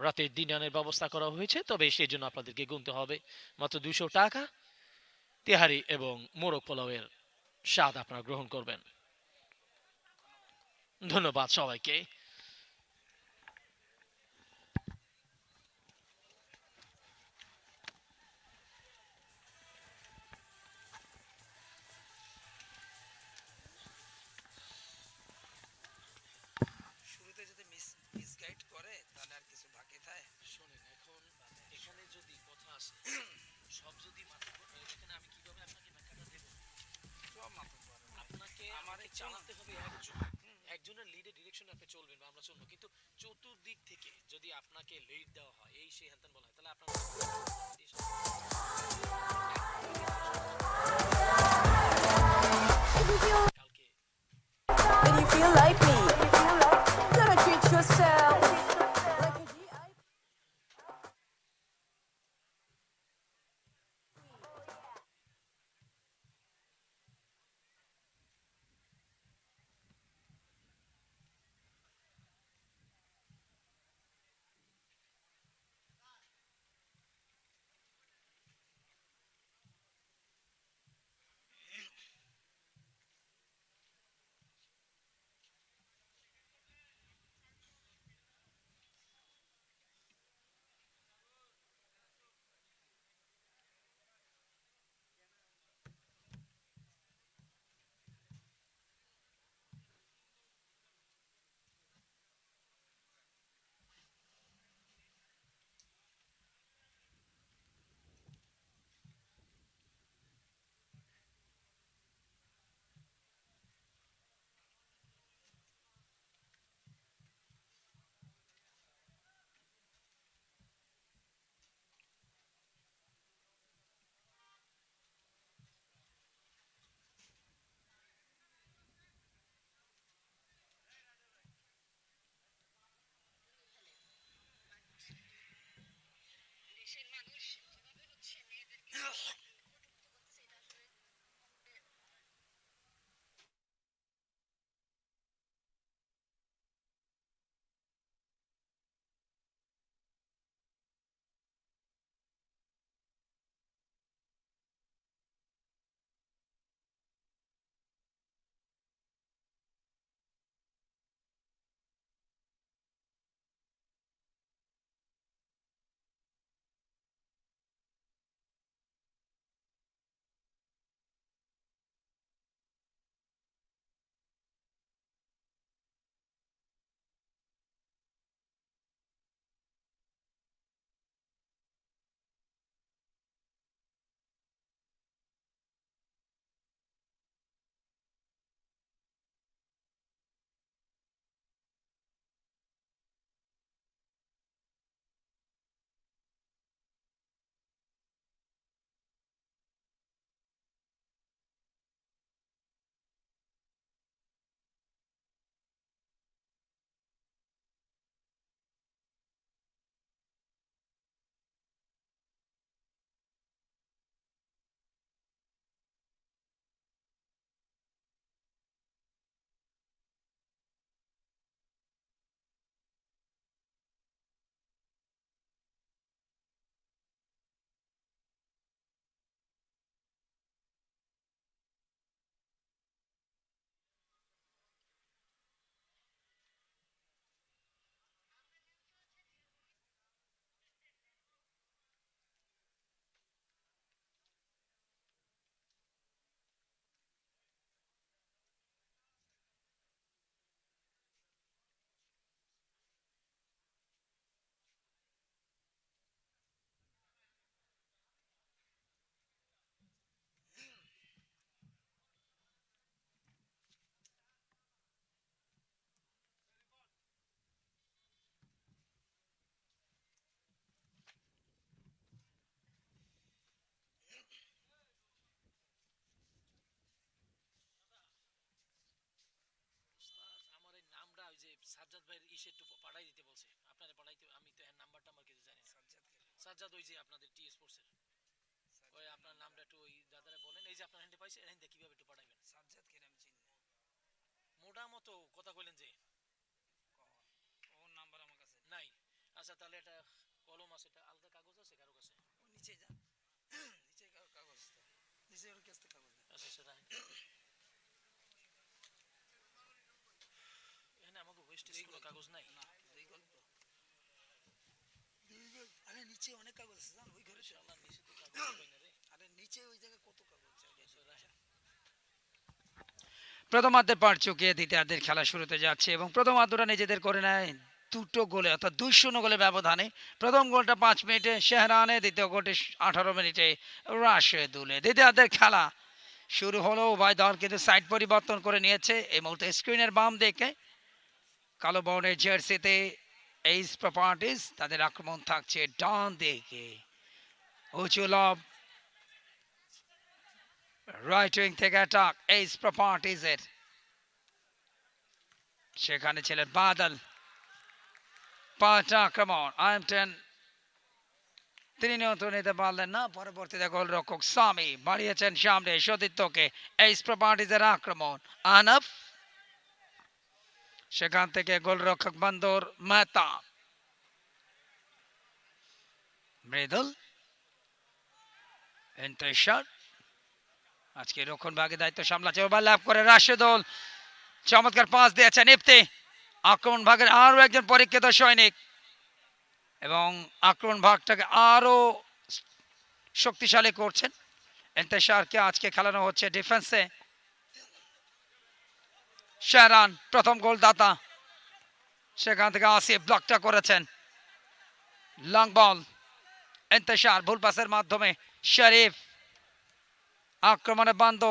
রাতের ডিনারের ব্যবস্থা করা হয়েছে। তবে সেই জন্য আপনাদেরকে গুনতে হবে মাত্র 200 টাকা। তেহারি এবং মোরগ পোলাওয়ের স্বাদ আপনারা গ্রহণ করবেন। ধন্যবাদ সবাইকে। শুরুতে যদি মিসগাইড করে তাহলে আর কিছু বাকি থাকে। শোনেন, এখন এখানে যদি কথা আসে, সব যদি এখানে আমি কিভাবে আপনাকে ব্যাখ্যাটা দেব? সব মাথা পারে আপনাকে আমারই চালাতে হবে একজনের লিডে ডিরেকশন আপনি চলবেন বা আমরা চলবো, কিন্তু চতুর্দিক থেকে যদি আপনাকে লিড দেওয়া হয়, এই সেই হ্যান বলা হয়, তাহলে আপনার কালকে When you feel like me, gonna treat yourself. Sajjad ভাইয়ের ইসে একটু পাঠাই দিতে বলছে, আপনাদের পাঠাইতে, আমি তো এর নাম্বারটা আমার কিছু জানি না। সাজ্জাদ ওই যে আপনাদের টি স্পোর্টসের, ওই আপনার নামটা একটু ওই দাদারা বলেন, এই যে আপনার হ্যান্ডে পাইছে, হ্যান্ডে কিভাবে একটু পাঠাইবেন। সাজ্জাদ কে আমি চিনি না। মোটা মতো কথা কইলেন যে ওর নাম্বার আমার কাছে নাই। আচ্ছা তাহলে এটা কলম আছে, এটা আলাদা কাগজ আছে কারো কাছে? ও নিচে যান, নিচে কাগজ তো নিচে ওর কাছ থেকে কাগজ দেন। আচ্ছা সেটা এখানে আমাকে ওয়েস্ট কোনো কাগজ নাই। না দুই গল্প, আরে নিচে অনেক কাগজ আছে জান, ওই ঘরে শালা নিচে তো কাগজ পাই না রে। আরে নিচে ওই জায়গায় কত কাগজ আছে। আচ্ছা রাখেন। প্রথমার্ধের পার চুকিয়ে দ্বিতীয়ার্ধের খেলা শুরুতে যাচ্ছে এবং প্রথমার্ধটা নিজেদের করে নেয় দুটো গোলে, অর্থাৎ 2-0 গোলে ব্যবধানে। প্রথম গোলটা 5 মিনিটে শেহরানে, দ্বিতীয় গোলটি 18 মিনিটে রাশেদুলে। দ্বিতীয়ার্ধের খেলা শুরু হলো, উভয় দল কিন্তু সাইড পরিবর্তন করে নিয়েছে। এই মুহূর্তে স্ক্রিনের বাম দিকে কালো বর্ণের জার্সিতে এইস প্রপার্টিজ, তাদের আক্রমণ থাকছে ডান দিকে। উঁচু লব রাইট উইং থেকে অ্যাটাক এইস প্রপার্টিজের, সেখানে ছিলেন বাদল। পাল্টা আক্রমণ আয়ামটেন, তিনি নিয়ন্ত্রণ নিতে পারলেন না। পরবর্তীতে গোলরক্ষক সামি বাড়িয়েছেন সামনে সতীর্থকে। এইস প্রপার্টিজের আক্রমণ আনফ, সেখান থেকে গোলরক্ষক বন্দর মেহতা, মৃদুল ইন্তেশার আজকে রক্ষণ ভাগে দায়িত্ব সামলাচ্ছে। ওভারল্যাপ করে রাশেদুল, চমৎকার পাস দিয়েছেন ইফতি। আক্রমণ ভাগের আরো একজন পরীক্ষিত সৈনিক এবং আক্রমণ ভাগটাকে আরো শক্তিশালী করছেন। ইন্তেশারকে আজকে খেলানো হচ্ছে ডিফেন্সে। শেহরান প্রথম গোলদাতা, সেখান থেকে আসিফ ব্লকটা করেছেন। লং বল, ইন্তেশার ভুল পাসের মাধ্যমে শরীফ আক্রমণে বন্ধ।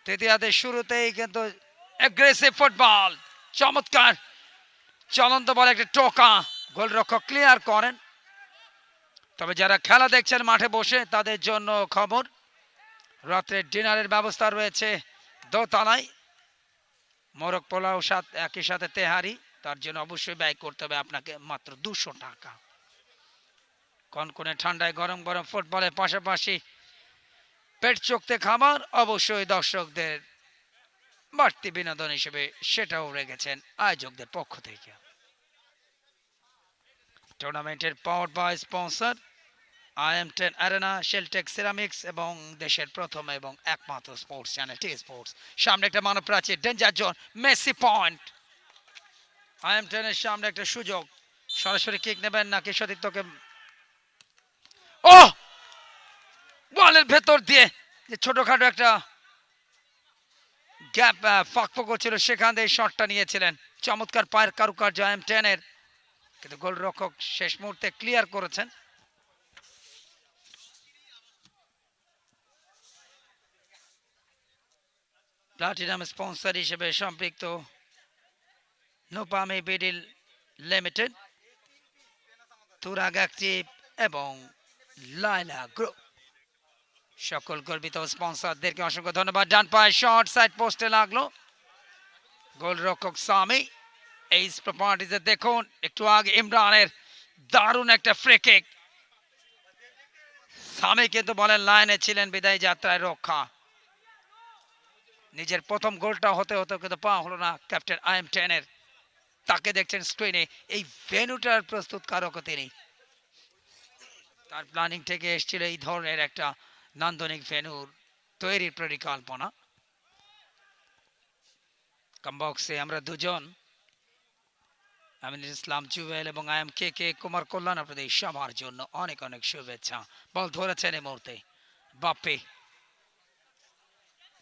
তৃতীয়ার্ধের শুরুতেই কিন্তু অ্যাগ্রেসিভ ফুটবল, চমৎকার চলন্ত বলে একটা টোকা, গোলরক্ষক ক্লিয়ার করেন। তবে যারা খেলা দেখছেন মাঠে বসে তাদের জন্য খবর, রাত্রে ডিনারের ব্যবস্থা রয়েছে দোতলায়। মোরগ পোলাও একই সাথে তেহারি, তার জন্য অবশ্যই ব্যয় করতে হবে আপনাকে মাত্র 200 টাকা। কনকনে ঠান্ডায় গরম গরম ফুটবলের পাশাপাশি পেট চোখতে খাবার অবশ্যই দর্শকদের বাড়তি বিনোদন হিসেবে সেটাও রেখেছেন আয়োজকদের পক্ষ থেকে। টুর্নামেন্টের powered by sponsor IM10 arena, Sheltech ceramics এবং দেশের প্রথম এবং একমাত্র স্পোর্টস চ্যানেল টি স্পোর্টস। সামনে একটা মানব প্রাচীর, danger zone, Messi point. IM10 এর সামনে একটা সুযোগ, সরাসরি কিক নেবেন নাকি সতীর্থকে, ও বলের ভেতর দিয়ে যে ছোটখাটো একটা গ্যাপ ফাঁক ছিল, সেখান থেকে শটটা নিয়েছিলেন। চমৎকার পায়ের কারুকার্য IM10 এর, কিন্তু গোলরক্ষক শেষ মুহূর্তে ক্লিয়ার করেছেন। প্লাটিনাম স্পন্সর হিসেবে সম্পৃক্ত নোপামি বিডিল লিমিটেড, তুরাগ অ্যাক্টিভ এবং লাইলা গ্রুপ, সকল গর্বিত স্পন্সরদেরকে অসংখ্য ধন্যবাদ। ডান পায়ে শট, সাইড পোস্টে লাগলো, গোলরক্ষক সামি। এইস প্রপার্টিজে দেখুন একটু আগে ইমরানের দারুণ একটা ফ্রি কিক, সামি কিন্তু বলেন লাইনে ছিলেন, বিদায় যাত্রায় রক্ষা। নিজের প্রথম গোলটা হতে হতে কিন্তু পাওয়া হলো না ক্যাপ্টেন IM10 এর। তাকে দেখছেন স্ক্রিনে, এই ভেন্যুটার প্রস্তুতকারকও তিনি। তার প্ল্যানিং থেকে এসেছিল এই ধরনের একটা নান্দনিক ভেন্যুর তৈরির পরিকল্পনা। কমবক্সে আমরা দুজন, আমিনুল ইসলাম জুয়েল এবং IMKK কুমার কল্যাণ, আপনাদের সবার জন্য অনেক অনেক শুভেচ্ছা। বল ধরেছেন এই মুহূর্তে বাপ্পি,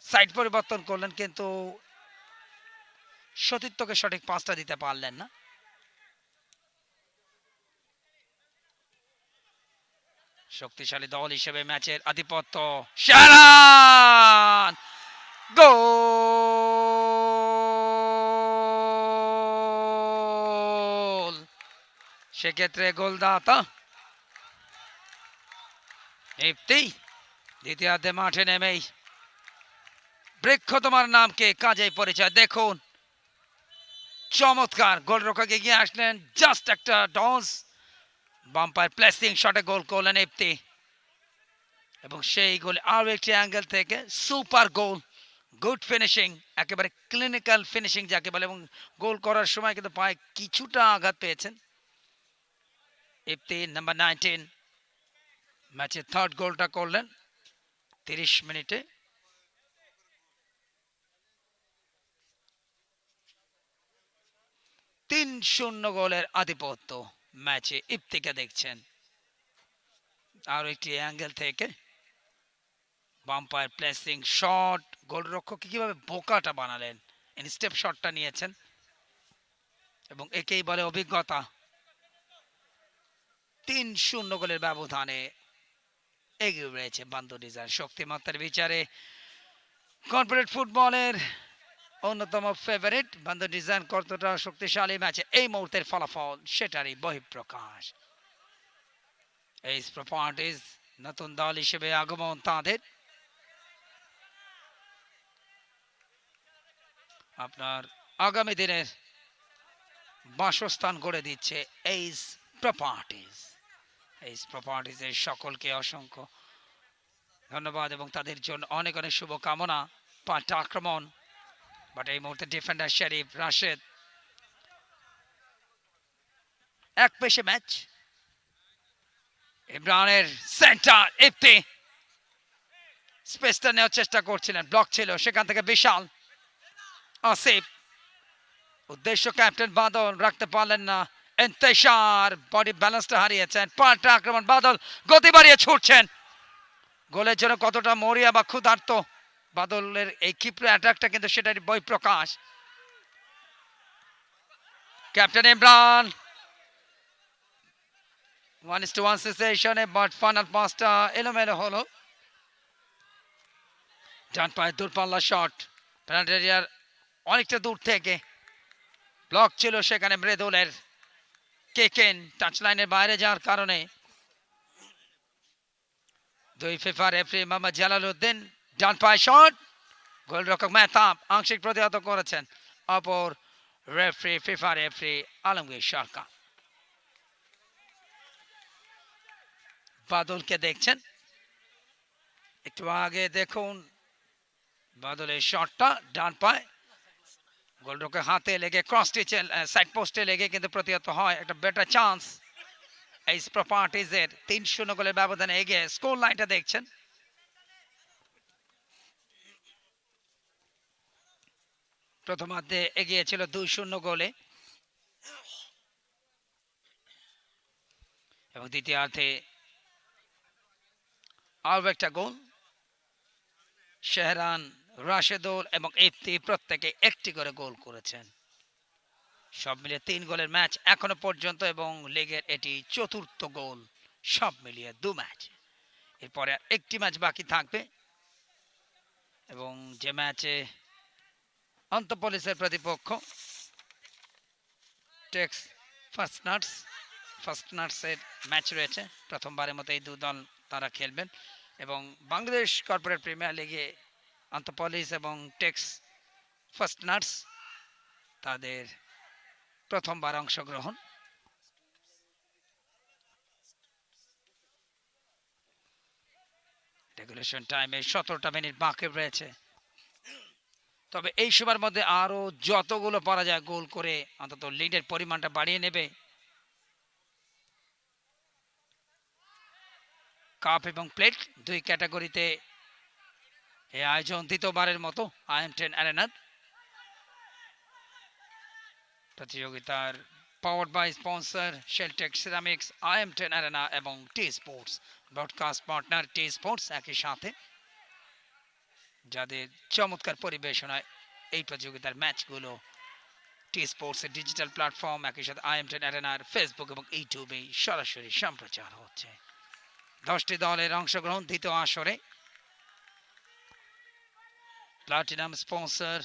সাইড পরিবর্তন করলেন কিন্তু সতীর্থকে সঠিক পাসটা দিতে পারলেন না। শক্তিশালী দল হিসেবে ম্যাচের আধিপত্য, শাহরান গোল, সেক্ষেত্রে গোলদাতা ইফতি। দ্বিতীয়ার্ধে মাঠে নেমেই বৃক্ষ তোমার নামকে কাজে পরিচয়, দেখুন চমৎকার গোলরক্ষক এগিয়ে আসলেন, জাস্ট একটা ডজ বাম্পার প্লেসিং শটে গোল করলেন ইফতি, এবং সেই গোলে আরও একটি অ্যাঙ্গেল থেকে সুপার গোল, গুড ফিনিশিং, একেবারে ক্লিনিক্যাল ফিনিশিং যাকে বলে, এবং গোল করার সময় কিন্তু পায়ে কিছুটা আঘাত পেয়েছেন ইফতি নাম্বার 19। ম্যাচে থার্ড গোলটা করলেন 30 মিনিটে। তিন 0 গোলের আধিপত্য ম্যাচে ইফতিকে দেখছেন। আরো একটি অ্যাঙ্গেল থেকে বাম্পার প্লেসিং শট, গোলরক্ষক কিভাবে বোকাটা বানালেন, ইনস্টেপ শটটা নিয়েছেন, এবং একেই বলে অভিজ্ঞতা। 3-0 গোলের ব্যবধানে এগিয়ে রয়েছে বান্দর ডিজাইন। শক্তিমত্তার বিচারে কর্পোরেট ফুটবলের অন্যতম ফেভারিট বান্দর ডিজাইন কতটা শক্তিশালী ম্যাচে এই মুহূর্তের ফলাফল সেটারই বহিঃপ্রকাশ। এই প্রপার্টিজ নতুন দল হিসেবে আগমন তাদের, আপনার আগামী দিনের বাসস্থান করে দিচ্ছে এইস প্রপার্টিজ। এইস প্রপার্টিজের সকলকে অসংখ্য ধন্যবাদ এবং তাদের জন্য অনেক অনেক শুভকামনা। পাল্টা আক্রমণ, বাট এই মুহূর্তে ডিফেন্ডার শরীফ রাশেদ, এক পেশে ম্যাচ। ইমরানের সেন্টার, ইফতি স্পেসটা নেওয়ার চেষ্টা করছিলেন, ব্লক ছিল, সেখান থেকে বিশাল আসিফ, উদ্দেশ্য ক্যাপ্টেন বাদল, রাখতে পারলেন না, ইন্তেশার বডি ব্যালেন্সটা হারিয়েছেন। পাল্টা আক্রমণ, বাদল গতি বাড়িয়ে ছুটছেন, গোলের জন্য কতটা মরিয়া বা ক্ষুধার্ত বাদলের এই ক্ষিপ্র অ্যাটাকটা, কিন্তু সেটার বহিঃপ্রকাশ। ক্যাপ্টেন ইমরান 1-1 সিচুয়েশনে, বাট ফাইনাল পাসটা এলোমেলো হলো। ডান পায়ে দূরপাল্লা শট, পেনাল্টি এরিয়ার অনেকটা দূর থেকে, ব্লক ছিল সেখানে মৃদুলের, কেকেন টাচ লাইনের বাইরে যাওয়ার কারণে দুই ফিফা রেফারি মোহাম্মদ জালালউদ্দিন ডান পায়ে শট, গোলরক্ষক মেহতাব আংশিক প্রতিহত করেছেন, অপর রেফারি ফিফা রেফারি আলমগীর সরকার। বাদলকে দেখছেন, একটু আগে দেখুন বাদলের শটটা ডান পায়ে, গোলরক্ষক হাতে লেগে ক্রস স্টিচে সাইড পোস্টে লেগে কিন্তু প্রতিহত হয়। একটা বেটার চান্স এই প্রপার্টিজের 3-0 গোলের ব্যবধানে এগিয়ে। স্কোর লাইনটা দেখছেন, প্রথমার্ধে এগিয়ে ছিল 2-0 গোলে, এবং দ্বিতীয়ার্ধে আরও একটা গোল। শেহরান, রাশেদুল এবং ইফতি প্রত্যেকে একটি করে গোল করেছেন। সব মিলিয়ে 3 গোলের ম্যাচ এখনো পর্যন্ত, এবং লিগের এটি চতুর্থ গোল সব মিলিয়ে 2 ম্যাচ। এরপরে একটি ম্যাচ বাকি থাকবে, এবং যে ম্যাচে অন্তঃপুলিশের প্রতিপক্ষ টেক্স ফার্স্ট নাটসের ম্যাচ রয়েছে। প্রথমবারের মতো এই দু দল তারা খেলবেন, এবং বাংলাদেশ কর্পোরেট প্রিমিয়ার লিগে আন্তঃপুলিশ এবং টেক্স ফার্স্ট নাটস তাদের প্রথমবার অংশগ্রহণ। রেগুলেশন টাইমে 17টা মিনিট বাকি রয়েছে, তবে এই সময়ের মধ্যে আরো যতগুলো পারা যায় গোল করে অন্তত লিডের পরিমাণটা বাড়িয়ে নেবে। কাপ এবং প্লেট দুই ক্যাটাগরিতে এই আয়োজন দ্বিতীয়বারের মতো IM10 অ্যারেনার প্রতিযোগিতার powered by sponsor Sheltech ceramics, IM10 arena এবং টি স্পোর্টস। ব্রডকাস্ট পার্টনার টি স্পোর্টস একই সাথে, যাদের চমৎকার পরিবেশনায় এই প্রতিযোগিতার ম্যাচগুলো টি স্পোর্টসের ডিজিটাল প্ল্যাটফর্ম, একই সাথে IM10 অ্যারেনার ফেসবুক এবং ইউটিউবে সরাসরি সম্প্রচার হচ্ছে। 10টি দলের অংশগ্রহণ দ্বিতীয় আসরে। প্লাটিনাম স্পন্সর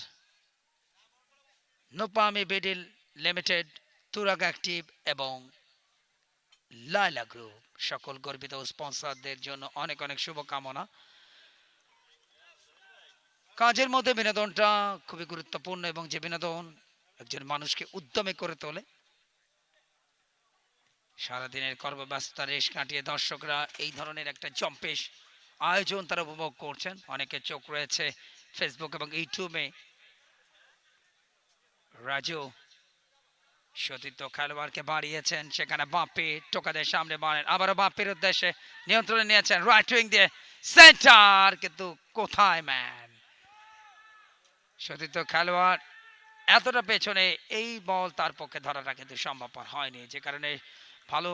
নোপামি বিডিল লিমিটেড, তুরাগ অ্যাক্টিভ এবং লাইলা গ্রুপ। সকল গর্বিত স্পন্সরদের জন্য অনেক অনেক শুভকামনা। কাজের মধ্যে বিনোদনটা খুবই গুরুত্বপূর্ণ, এবং যে বিনোদন একজন মানুষকে উদ্যমী করে তোলে। সারাদিনের কর্মব্যস্ততা রেশ কাটিয়ে দর্শকরা এই ধরনের একটা জম্পেশ আয়োজন তারা উপভোগ করছেন। অনেকে চোখ রয়েছে ফেসবুক এবং ইউটিউবে। রাজু সতীর্থ খেলোয়াড়কে বাড়িয়েছেন, সেখানে বাপি টোকাদের সামনে বাড়েন, আবারও বাপির উদ্দেশ্যে নিয়ন্ত্রণে নিয়েছেন রাইট উইং দিয়ে সেন্টার, কিন্তু কোথায় ম্যান সতীর্থ খেলোয়াড় এতটা পেছনে, এই বল তার পক্ষে ধরাটা কিন্তু সম্ভবপর হয়নি, যে কারণে ভালো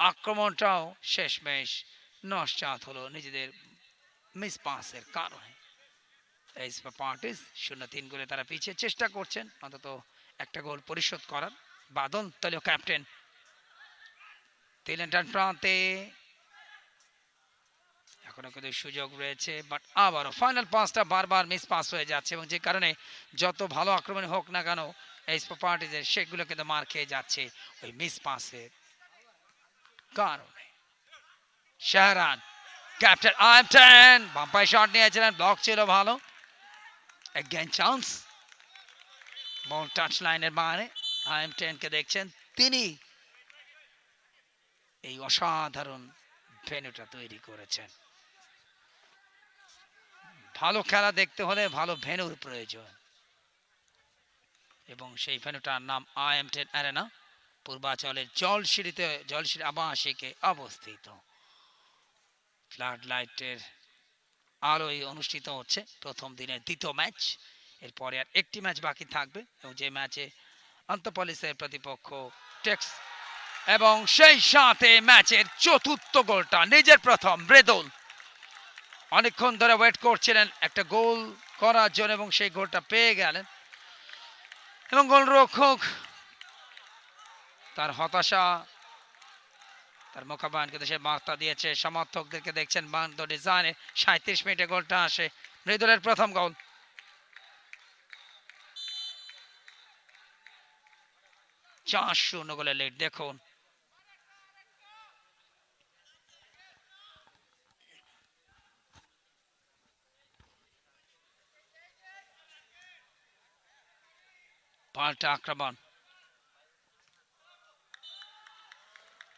আক্রমণটাও শেষমেশ নস্যাৎ হলো নিজেদের মিস পাসের কারণে। এই পার্টিস 0-3 গোলে তারা পিছিয়ে চেষ্টা করছেন অন্তত একটা গোল পরিশোধ করার। বাদল দলীয় ক্যাপ্টেন তিলেন্টান প্রান্তে এখনো কিন্তু সুযোগ রয়েছে, বাট আবারও ফাইনাল পাসটা বারবার মিস পাস হয়ে যাচ্ছে, এবং যে কারণে যত ভালো আক্রমণ হোক না কেন এই পার্টিজের সেগুলো কিন্তু মার খেয়ে যাচ্ছে ওই মিস পাসের কারণে। শাহরান ক্যাপ্টেন আইএম10 বাম্পাই শট নিয়েছিলেন, ব্লক ছিল ভালো। এগেইন চান্স, বল টাচ লাইনের বাইরে। আইএম10 কে দেখছেন, তিনি এই অসাধারণ ভেন্যুটা তৈরি করেছেন। ভালো খেলা দেখতে হলে ভালো ভেন্যুর প্রয়োজন, এবং সেই ভেন্যুটার নাম আইএম10 অ্যারেনা, পূর্বাঞ্চলের জলশিরি আবাসিকে অবস্থিত। ফ্লাড লাইটের আলোয় অনুষ্ঠিত হচ্ছে প্রথম দিনের দ্বিতীয় ম্যাচ। এরপরে আর একটি ম্যাচ বাকি থাকবে, এবং যে ম্যাচে আন্তঃপলিসের প্রতিপক্ষ টেক্স, এবং সেই সাথে ম্যাচের চতুর্থ গোলটা নিজের প্রথম মৃদুল অনেকক্ষণ ধরে ওয়েট করছিলেন একটা গোল করার জন্য, এবং সেই গোলটা পেয়ে গেলেন। এবং গোলরক্ষক তার হতাশা, তার মোকাবেলা কিন্তু সে বার্তা দিয়েছে সমর্থকদেরকে। দেখছেন বান্দো ডিজাইনে 37 মিনিটে গোলটা আসে, মৃদুলের প্রথম গোল। চার 0 গোলে লিড। দেখুন পাল্টা আক্রমণ,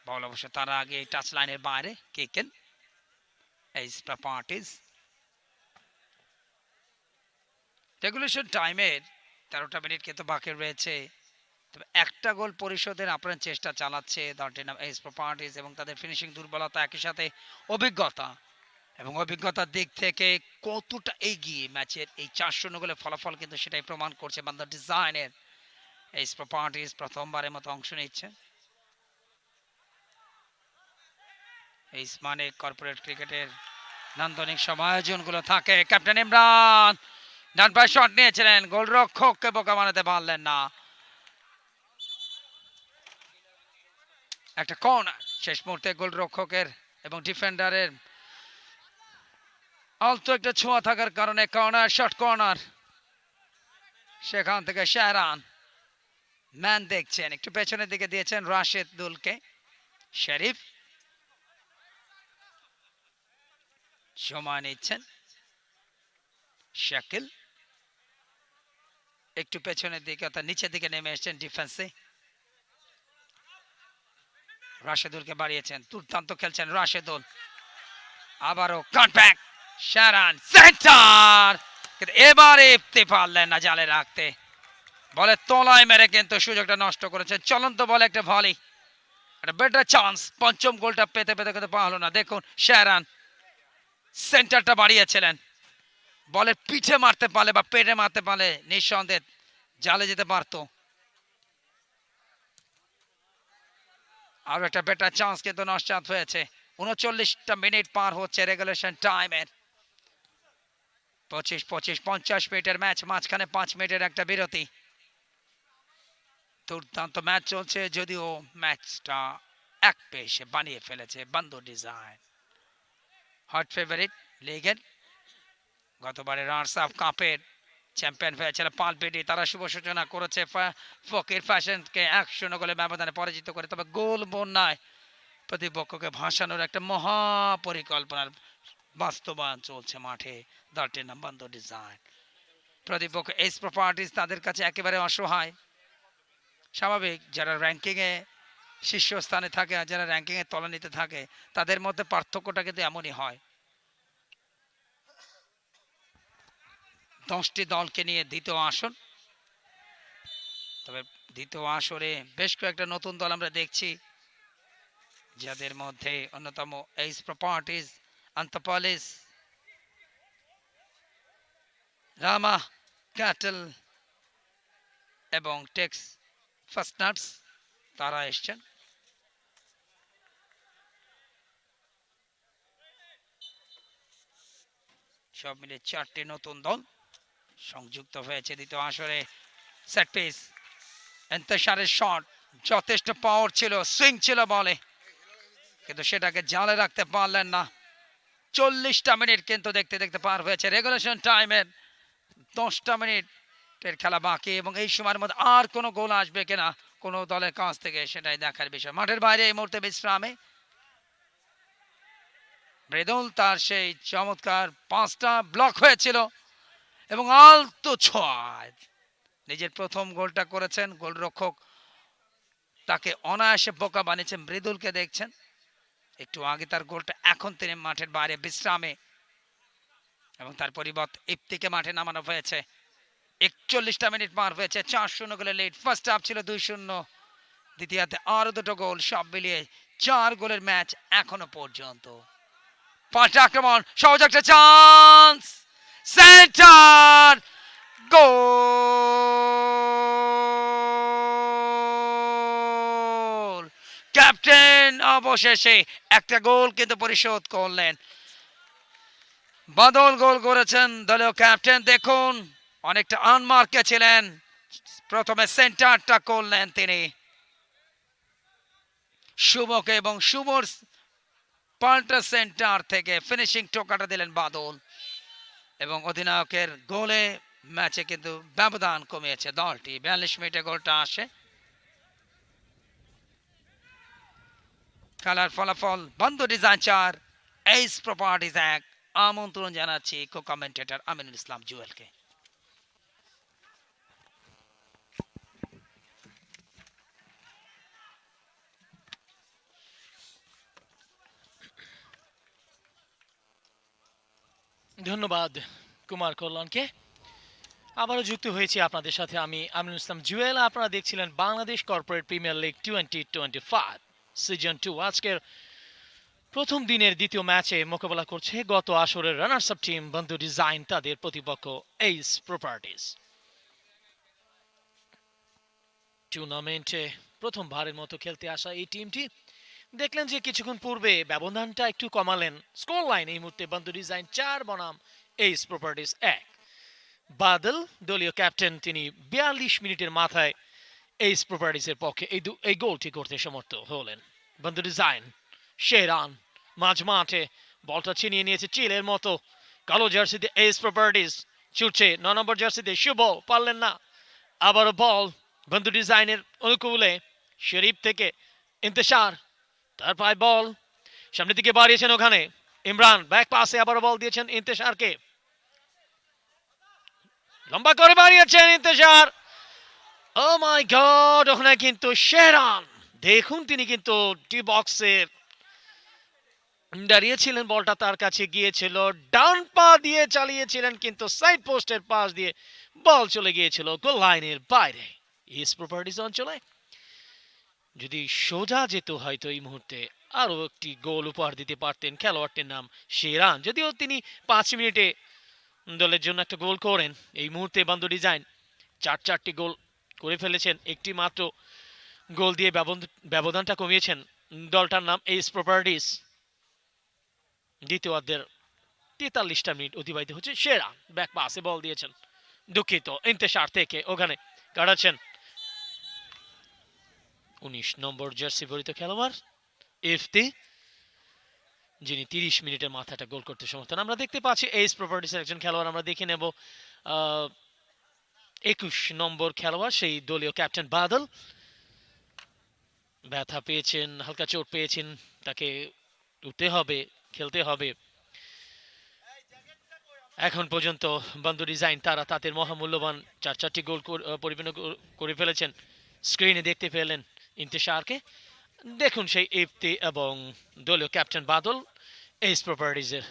বল অবশ্য তার আগে টাচ লাইনের বাইরে কিকেন এই পার্টিস। রেগুলেশন টাইমের 13টা মিনিট কিন্তু বাকি রয়েছে, তবে একটা গোল পরিশোধের আপ্রাণ চেষ্টা চালাচ্ছে ডটেনহাম এইস পার্টিস, এবং তাদের ফিনিশিং দুর্বলতা একই সাথে অভিজ্ঞতা, এবং অভিজ্ঞতার দিক থেকে কতটা এগিয়ে ম্যাচের এই 4-0 গোলের ফলাফল কিন্তু সেটাই প্রমাণ করছে। বান্দা ডিজাইনের এইস পার্টিস প্রথমবারের মতো অংশ নিচ্ছে এই মানে কর্পোরেট ক্রিকেটের নান্দনিক সমায়োজনগুলো থাকে। ক্যাপ্টেন ইমরান ডান পায়ে শট নিয়েছিলেন, গোলরক্ষককে বোকা বানাতে পারলেন না। একটা কর্নার শেষ মুহূর্তে গোলরক্ষকের এবং ডিফেন্ডারের অল্প একটা ছোঁয়া থাকার কারণে কর্নার, শট কর্নার। সেখান থেকে শাহরান ম্যান দেখছেন, একটু পেছনের দিকে দিয়েছেন রাশেদ দুলকে। শরীফ সময় নিচ্ছেন, শাকিল একটু পেছনের দিকে অর্থাৎ নিচের দিকে নেমে এসছেন ডিফেন্সে। রাশেদুলকে বাড়িয়েছেন, দুর্দান্ত খেলছেন রাশেদুল। আবারও কনট্যাক্ট, শাহরান সেন্টার, কিন্তু এবারে ইফতে পারলেন না জালে রাখতে, বলে তলায় মেরে কিন্তু সুযোগটা নষ্ট করেছেন। চলন্ত বলে একটা ভলি, একটা বেটার চান্স, পঞ্চম গোলটা পেতে পেতে কিন্তু পাওয়া হলো না। দেখুন শাহরান সেন্টারটা বাড়িয়েছিলেন, বলের পিঠে মারতে পারলে বা পেটে মারতে পারলে নিঃসন্দেহে জালে যেতে পারতো। আর একটা বেটার চান্স কিন্তু নস্যাৎ হয়েছে। 39টা মিনিট পার হচ্ছে রেগুলেশন টাইমের। 25-25 50 মিনিটের ম্যাচ, মাঝখানে 5 মিনিটের একটা বিরতি। দুর্দান্ত ম্যাচ চলছে, যদিও ম্যাচটা এক পেশে বানিয়ে ফেলেছে বান্দো ডিজাইন। হট ফেভারিট লিগের, গতবারের রানার্স আপ কাপের চ্যাম্পিয়ন হয়েছিল পালপিটি, তারা শুভ সূচনা করেছে ফকির ফ্যাশনকে 1-0 গোলে ব্যবধানে পরাজিত করে। তবে গোল বন্যায় প্রতিপক্ষকে ভাসানোর একটা মহাপরিকল্পনার বাস্তবায়ন চলছে মাঠে ডটেনহাম বান্দো ডিজাইন। প্রতিপক্ষ এইস প্রপার্টিজ তাদের কাছে একেবারে অসহায়, স্বাভাবিক, যারা র্যাঙ্কিংয়ে শীর্ষস্থানে থাকে আর যারা র্যাঙ্কিংয়ে তলানিতে থাকে তাদের মধ্যে পার্থক্যটা কিন্তু এমনই হয়। 10টি দলকে নিয়ে দ্বিতীয় আসর। তবে দ্বিতীয় আসরে বেশ কয়েকটা নতুন দল আমরা দেখছি, যাদের মধ্যে অন্যতম এইস প্রপার্টিজ, আন্তোপলিস, রামা ক্যাটেল এবং টেক্স ফাস্টনাটস, তারা এসছেন। সব মিলে 4টি নতুন দল সংযুক্ত হয়েছে দ্বিতীয় আসরে। সেট পিস, ইন্তেশারের শট, যথেষ্ট পাওয়ার ছিল, সুইং ছিল বলে, কিন্তু সেটাকে জালে রাখতে পারলেন না। 40টা মিনিট কিন্তু দেখতে দেখতে পার হয়েছে রেগুলেশন টাইমের। 10টা মিনিটের খেলা বাকি এবং এই সময়ের মধ্যে আর কোনো গোল আসবে কিনা কোনো দলের কাছ থেকে সেটাই দেখার বিষয়। মাঠের বাইরে এই মুহূর্তে বিশ্রামে মৃদুল, তার সেই চমৎকার 5টা ব্লক হয়েছিল এবং আলতো ছয় নিজের প্রথম গোলটা করেছেন। গোলরক্ষক তাকে অনায়াসে বোকা বানিয়েছেন। মৃদুলকে দেখছেন একটু আগে তার গোলটা, এখন তিনি মাঠের বাইরে বিশ্রামে এবং তার পরিবর্তে ইফতিকে মাঠে নামানো হয়েছে। 41টা মিনিট পার হয়েছে, 4-0 গোলে লিড। ফার্স্ট হাফ ছিল 2-0, দ্বিতীয়ার্ধে আরো দুটো গোল, সব মিলিয়ে 4 গোলের ম্যাচ এখনো পর্যন্ত। পাল্টা আক্রমণ, সহজ একটা চান্স, সেন্টার, গোল! ক্যাপ্টেন অবশেষে একটা গোল কিন্তু পরিশোধ করলেন। বাদল গোল করেছেন দলীয় ক্যাপ্টেন। দেখুন, অনেকটা আনমার্কে ছিলেন, প্রথমে সেন্টারটা করলেন তিনি শুভকে এবং শুভর পাল্টা সেন্টার থেকে ফিনিশিং টোকাটা দিলেন বাদল এবং অধিনায়কের গোলে ম্যাচে কিন্তু ব্যবধান কমিয়েছে দলটি। 42 মিনিটে গোলটা আসে। খেলার ফলাফল বন্ধু ডিজাইন 4, এইস প্রপার্টিজ 1। আমন্ত্রণ জানাচ্ছি কো কমেন্টেটর আমিনুল ইসলাম জুয়েলকে। ধন্যবাদ কুমার কল্যাণকে। আবারও যুক্ত হয়েছি আপনাদের সাথে আমি আমিনুল ইসলাম জুয়েল। আপনারা দেখছিলেন Bangladesh corporate premier league 2025 season 2। আজকের প্রথম দিনের দ্বিতীয় ম্যাচে মোকাবেলা করছে গত আসরের রানার্স আপ টিম বন্ধু ডিজাইন তাদের প্রতিপক্ষ এইস প্রপার্টিজ। টুর্নামেন্টে প্রথমবারের মতো খেলতে আসা এই টিমটি দেখলেন যে কিছুক্ষণ পূর্বে ব্যবধানটা একটু কমালেন। স্কোর লাইন এই মুহূর্তে বন্ধু ডিজাইন 4 বনাম এইস প্রপার্টিজ 1। বাদল দলীয় ক্যাপ্টেন, তিনি 42 মিনিটের মাথায় এইস প্রপার্টিজের পক্ষে এই গোলটি করতে সমর্থ হলেন। বন্ধু ডিজাইন শেরান মাঝ মাঠে বলটা ছিনিয়ে নিয়েছে চিলের মতো। কালো জার্সিতে এইস প্রপার্টিজ ছুটছে, 9 নম্বর জার্সিতে শুভ, পারলেন না। আবারও বল বন্ধু ডিজাইনের অনুকূলে, শরীফ থেকে ইন্তেশার, তার পায় বল সামনের দিকে বাড়িয়েছেন, ওখানে ইমরান ব্যাক পাসে আবারও বল দিয়েছেন ইন্তেশারকে, লম্বা করে বাড়িয়েছেন ইন্তেশার। ও মাই গড, ওখানে কিন্তু শেরান, দেখুন তিনি কিন্তু টি বক্সে দাঁড়িয়েছিলেন, বলটা তার কাছে গিয়েছিল, ডান পা দিয়ে চালিয়েছিলেন কিন্তু সাইড পোস্টের পাশ দিয়ে বল চলে গিয়েছিল গোল লাইনের বাইরে। ইস প্রপার্টিজ অঞ্চলে যদি সোজা যেত হয়তো এই মুহূর্তে আরো একটি গোল উপহার দিতে পারতেন খেলোয়াড়টির নাম শেরান। যদিও তিনি 5 মিনিটে দলের জন্য একটা গোল করেন। এই মুহূর্তে বন্ধু ডিজাইন 4টি গোল করে ফেলেছেন, একটি মাত্র গোল দিয়ে ব্যবধানটা কমিয়েছেন। দলটার নাম এইস প্রপার্টিজ। দ্বিতীয়ার্ধের 43টা মিনিট অতিবাহিত হচ্ছে। শেরান ব্যাক পাসে বল দিয়েছেন, দুঃখিত ইন্তেশার থেকে, ওখানে কাটাচ্ছেন 19 নম্বর জার্সি পরিহিত খেলোয়াড় ইফতি, যিনি 30 মিনিটের মাথাটা গোল করতে সমর্থন। আমরা দেখতে পাচ্ছি এইস প্রপার্টিসের একজন খেলোয়াড়, আমরা দেখে নেব 21 নম্বর খেলোয়াড়, সেই দলীয় ক্যাপ্টেন বাদল। ব্যথা পেয়েছেন, হালকা চোট পেয়েছেন, তাকে উঠতে হবে, খেলতে হবে। এখন পর্যন্ত বন্ধু ডিজাইন তারা তাদের মহামূল্যবান 4টি গোল পরিপূর্ণ করে ফেলেছেন। স্ক্রিনে দেখতে পেলেন ইন্তেশারকে। দেখুন সেই ইফতি এবং দলীয় ক্যাপ্টেন বাদল এইস প্রপার্টিজের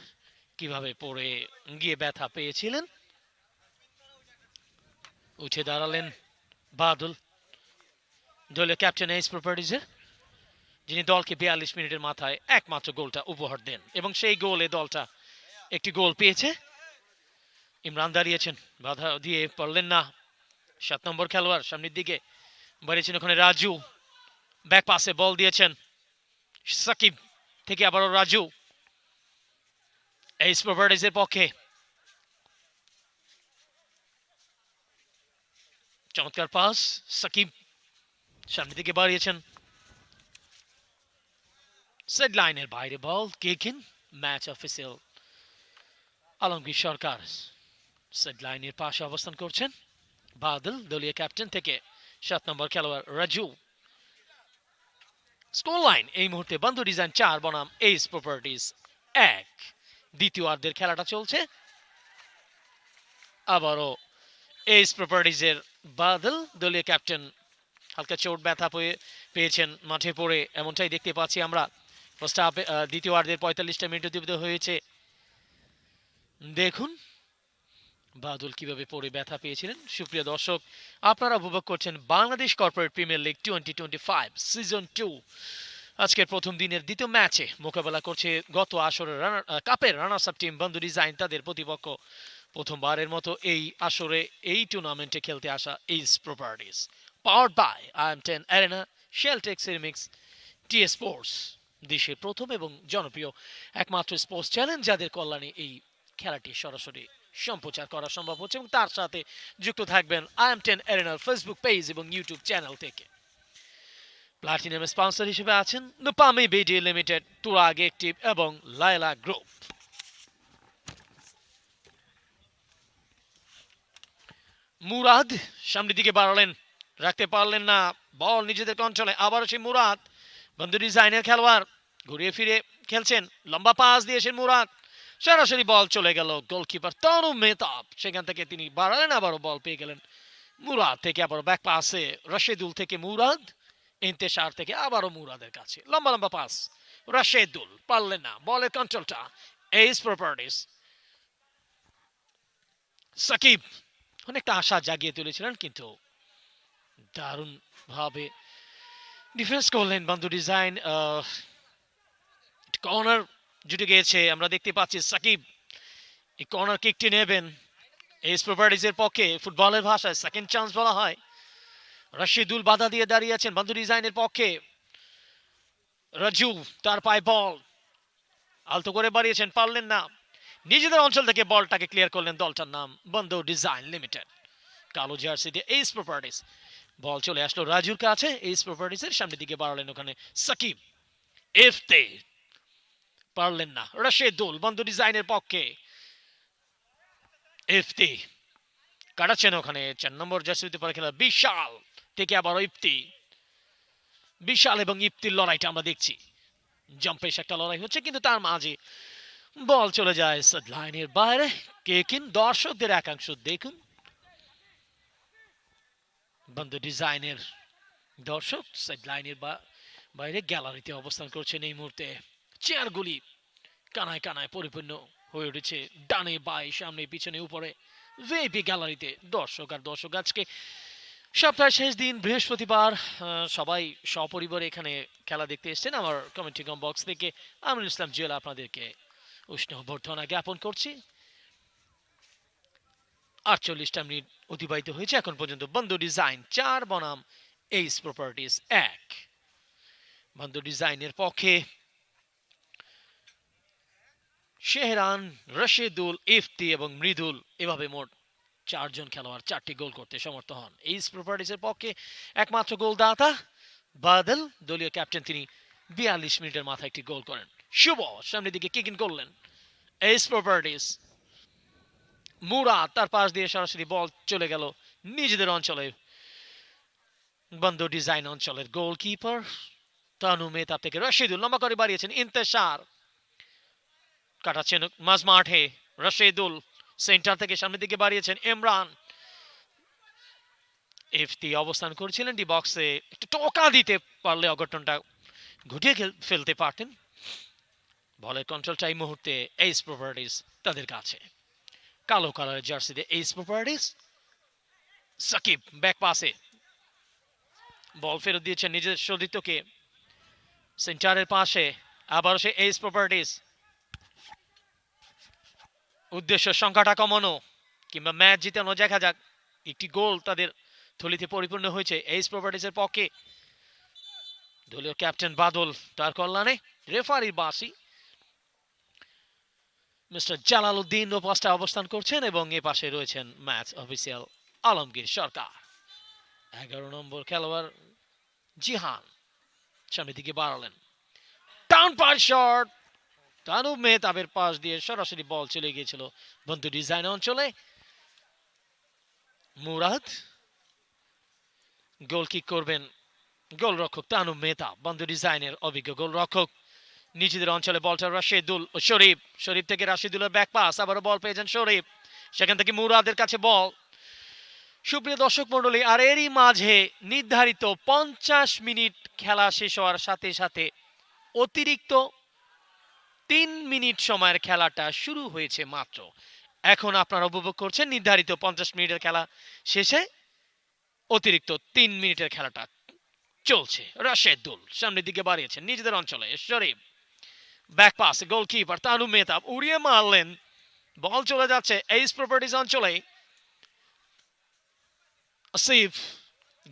কিভাবে পড়ে গিয়ে ব্যথা পেয়েছিলেন। উঠে দাঁড়ালেন বাদল, দলীয় ক্যাপ্টেন এইস প্রপার্টিজের, যিনি দলকে 42 মিনিটের মাথায় একমাত্র গোলটা উপহার দেন এবং সেই গোলে দলটা একটি গোল পেয়েছে। ইমরান দাঁড়িয়েছেন, বাধা দিয়ে পারলেন না। 7 নম্বর খেলোয়াড় সামনের দিকে বাড়িয়েছেন, ওখানে রাজু ব্যাক পাসে বল দিয়েছেন সাকিব থেকে, আবারও রাজু এইস প্রপার্টিজের পক্ষে। চমৎকার পাস, সাকিব সামনের দিকে বাড়িয়েছেন, সেট লাইনের বাইরে বল। কিকিন ম্যাচ অফিসিয়াল আলমগীর সরকার সেট লাইনের পাশে অবস্থান করছেন। বাদল দলীয় ক্যাপ্টেন থেকে 7 নম্বর খেলোয়াড় রাজু। স্কোর লাইন এই মুহূর্তে বন্ধু ডিজাইন 4 বনাম এইস প্রপার্টিজ 1। দ্বিতীয়ার্ধের খেলাটা চলছে। আবারও এইস প্রপার্টিজের বাদল দলীয় ক্যাপ্টেন হালকা চোট ব্যথা পেয়েছেন মাঠে পড়ে, এমনটাই দেখতে পাচ্ছি আমরা। ফার্স্ট হাফে দ্বিতীয়ার্ধের 45টা মিনিট অতিবাহিত হয়েছে। দেখুন বাদল কিভাবে পড়ে ব্যথা পেয়েছিলেন। সুপ্রিয় দর্শক, আপনারা উপভোগ করছেন Bangladesh corporate premier league 2025 season 2। আজকের প্রথম দিনের দ্বিতীয় ম্যাচে মোকাবেলা করছে গত আসরের কাপের রানার্স আপ টিম বন্ধু ডিজাইন, তাদের প্রতিপক্ষ প্রথমবারের মতো এই আসরে এই টুর্নামেন্টে খেলতে আসা Ace properties. Powered by IM10 arena, Sheltech ceramics, TA sports, দেশের প্রথম এবং জনপ্রিয় একমাত্র স্পোর্টস চ্যানেল যাদের কল্যাণে এই খেলাটি সরাসরি সম্প্রচার করা সম্ভব হচ্ছে, এবং তার সাথে যুক্ত থাকবেন IM10 অ্যারেনার ফেসবুক পেজ এবং ইউটিউব চ্যানেল থেকে। প্লাটিনাম স্পন্সর হিসেবে আছেন নুপামি বিডি লিমিটেড, তুরাগ অ্যাক্টিভ এবং লায়লা গ্রুপ। মুরাদ সামনের দিকে বাড়ালেন, রাখতে পারলেন না বল নিজেদের কন্ট্রোলে। আবারও সেই মুরাদ বন্ধু ডিজাইনের খেলোয়াড় ঘুরিয়ে ফিরে খেলছেন, লম্বা পাস দিয়েছেন মুরাদ, সরাসরি বল চলে গেল গোলকিপার তনু মেহতাব। সেখান থেকে তিনি বাড়ালেন, আবারও বল পেয়ে গেলেন মুরাদ থেকে। আবারও ব্যাক পাসে রাশেদুল থেকে মুরাদ, ইন্তেশার থেকে আবারও মুরাদের কাছে লম্বা লম্বা পাস, রাশেদুল পারলেন না, বলের কন্ট্রোলটা এইস প্রপার্টিজ। সাকিব অনেকটা আশা জাগিয়ে তুলেছিলেন, কিন্তু দারুণ ভাবে ডিফেন্স করলেন বন্ধু ডিজাইন। কর্নার জুটে গিয়েছে, আমরা দেখতে পাচ্ছি সাকিব এই কর্নার কিকটি নেবেন এইস প্রপার্টিজের পক্ষে। ফুটবলের ভাষায় সেকেন্ড চান্স বলা হয়। রাশিদুল বাধা দিয়ে দাঁড়িয়ে আছেন বন্ধু ডিজাইনের পক্ষে। রাজু তার পায়ে বল আলতো করে বাড়িয়েছেন, পারলেন না। নিজেদের অঞ্চল থেকে বলটাকে ক্লিয়ার করলেন দলটার নাম বন্ধু ডিজাইন লিমিটেড, কালো জার্সি দিয়ে এইস প্রপার্টিজ। বল চলে আসলো রাজুর কাছে, এইস প্রপার্টিজের সামনের দিকে বাড়ালেন ওখানে সাকিব, ইফতে পারলেন না। রাশেদুল বন্ধু ডিজাইনের পক্ষে, ইফতি কাটাচ্ছেন ওখানে 4 নম্বর জার্সিতে পরে খেলা বিশাল থেকে আবার ইফতি। বিশাল এবং ইফতির লড়াইটা আমরা দেখছি, জাম্পেশ একটা লড়াই হচ্ছে, কিন্তু তার মাঝে বল চলে যায় লাইনের বাইরে। কিকিন দর্শকদের একাংশ দেখুন, বন্ধু ডিজাইনের দর্শক সাইড লাইনের বাইরে গ্যালারিতে অবস্থান করছেন এই মুহূর্তে। চেয়ারগুলি কানায় কানায় পরিপূর্ণ হয়ে উঠেছে, ডানে বাই সামনে পিছনে উপরে ভিআইপি গ্যালারিতে দর্শক আর দর্শক। আজকে সপ্তাহের শেষ দিন বৃহস্পতিবার, সবাই সপরিবারে এখানে খেলা দেখতে এসেছেন। আমার কমেন্ট্রি বক্স থেকে আমিনুল ইসলাম জুয়েল আপনাদেরকে উষ্ণ অভ্যর্থনা জ্ঞাপন করছি। 48টা মিনিট অতিবাহিত হয়েছে এখন পর্যন্ত। বন্ধু ডিজাইন 4 বনাম এইস প্রপার্টিজ 1। বন্ধু ডিজাইনের পক্ষে শেহরান, রাশেদুল, ইফতি এবং মৃদুল, এভাবে মোট 4 জন খেলোয়াড় 4টি গোল করতে সমর্থ হন। এইস প্রপার্টিজের পক্ষে একমাত্র গোলদাতা বাদল দলীয় ক্যাপ্টেন, তিনি 42 মিনিটের মাথায় একটি গোল করেন। শুভ সামনের দিকে কিকিং করলেন এইস প্রপার্টিজ। মুরাদ তার পাশ দিয়ে সরাসরি বল চলে গেল নিজেদের অঞ্চলে, বন্ধু ডিজাইন অঞ্চলের গোলকিপার তানু মেহতাব থেকে রাশেদুল লম্বা করে বাড়িয়েছেন, ইন্তেশার কাটাচ্ছেন মাঝ মাঠে। রাশেদুল সেন্টার থেকে সামনের দিকে বাড়িয়েছেন, ইমরান এফটি অবস্থান করছিলেন ডি বক্সে, একটু টোকা দিতে পারলে অঘটনটা ঘটিয়ে ফেলতে পারতেন। বলের কন্ট্রোলটা এই মুহূর্তে এইস প্রপার্টিজ তাদের কাছে। কালো কালারের জার্সিতে এইস প্রপার্টিজ। সাকিব ব্যাক পাসে বল ফেরত দিয়েছেন নিজের সতীর্থকে সেন্টারের পাশে। আবারও সে এইস প্রপার্টিজ, উদ্দেশ্য সংখ্যাটা কমানো কিংবা ম্যাচ জিতানো। দেখা যাক, একটি গোল তাদের থলিতে পরিপূর্ণ হয়েছে এইস প্রপার্টিজের পক্ষে। দলীয় ক্যাপ্টেন বাদল তার কল্যাণে, রেফারির বাঁশি মিস্টার জালালউদ্দিন ও পাশে অবস্থান করছেন এবং এ পাশে রয়েছেন ম্যাচ অফিসিয়াল আলমগীর সরকার। 11 নম্বর খেলোয়াড় জিহান সামনের দিকে বাড়ালেন, ডাউন পাস শট, তানুব মেহতাবের পাশ দিয়ে সরাসরি বল চলে গিয়েছিল বন্ধু ডিজাইন অঞ্চলে। মুরাদ গোল কিক করবেন গোলরক্ষক তানুব মেহতাব, বন্ধু ডিজাইনের অভিজ্ঞ গোলরক্ষক। নিজেদের অঞ্চলে বলটা রাশেদুল ও শরীফ, শরীফ থেকে রাশেদুলের ব্যাক পাস, আবারও বল পেয়েছেন শরীফ, সেখান থেকে মুরাদের কাছে বল। সুপ্রিয় দর্শক মন্ডলী, আর এরই মাঝে নির্ধারিত 50 মিনিট খেলা শেষ হওয়ার সাথে সাথে অতিরিক্ত 3 মিনিট সময়ের খেলাটা শুরু হয়েছে মাত্র। এখন আপনারা উপভোগ করছেন নির্ধারিত 50 মিনিটের খেলা শেষে অতিরিক্ত 3 মিনিটের খেলাটা চলছে। রাশেদুল সামনের দিকে বাড়িয়েছেন নিজেদের অঞ্চলে, শরীফ ব্যাক পাস, গোলকিপার তানুব মেহতাব উড়িয়ে মারলেন, বল চলে যাচ্ছে এইস প্রপার্টিজ অঞ্চলে। আসিফ,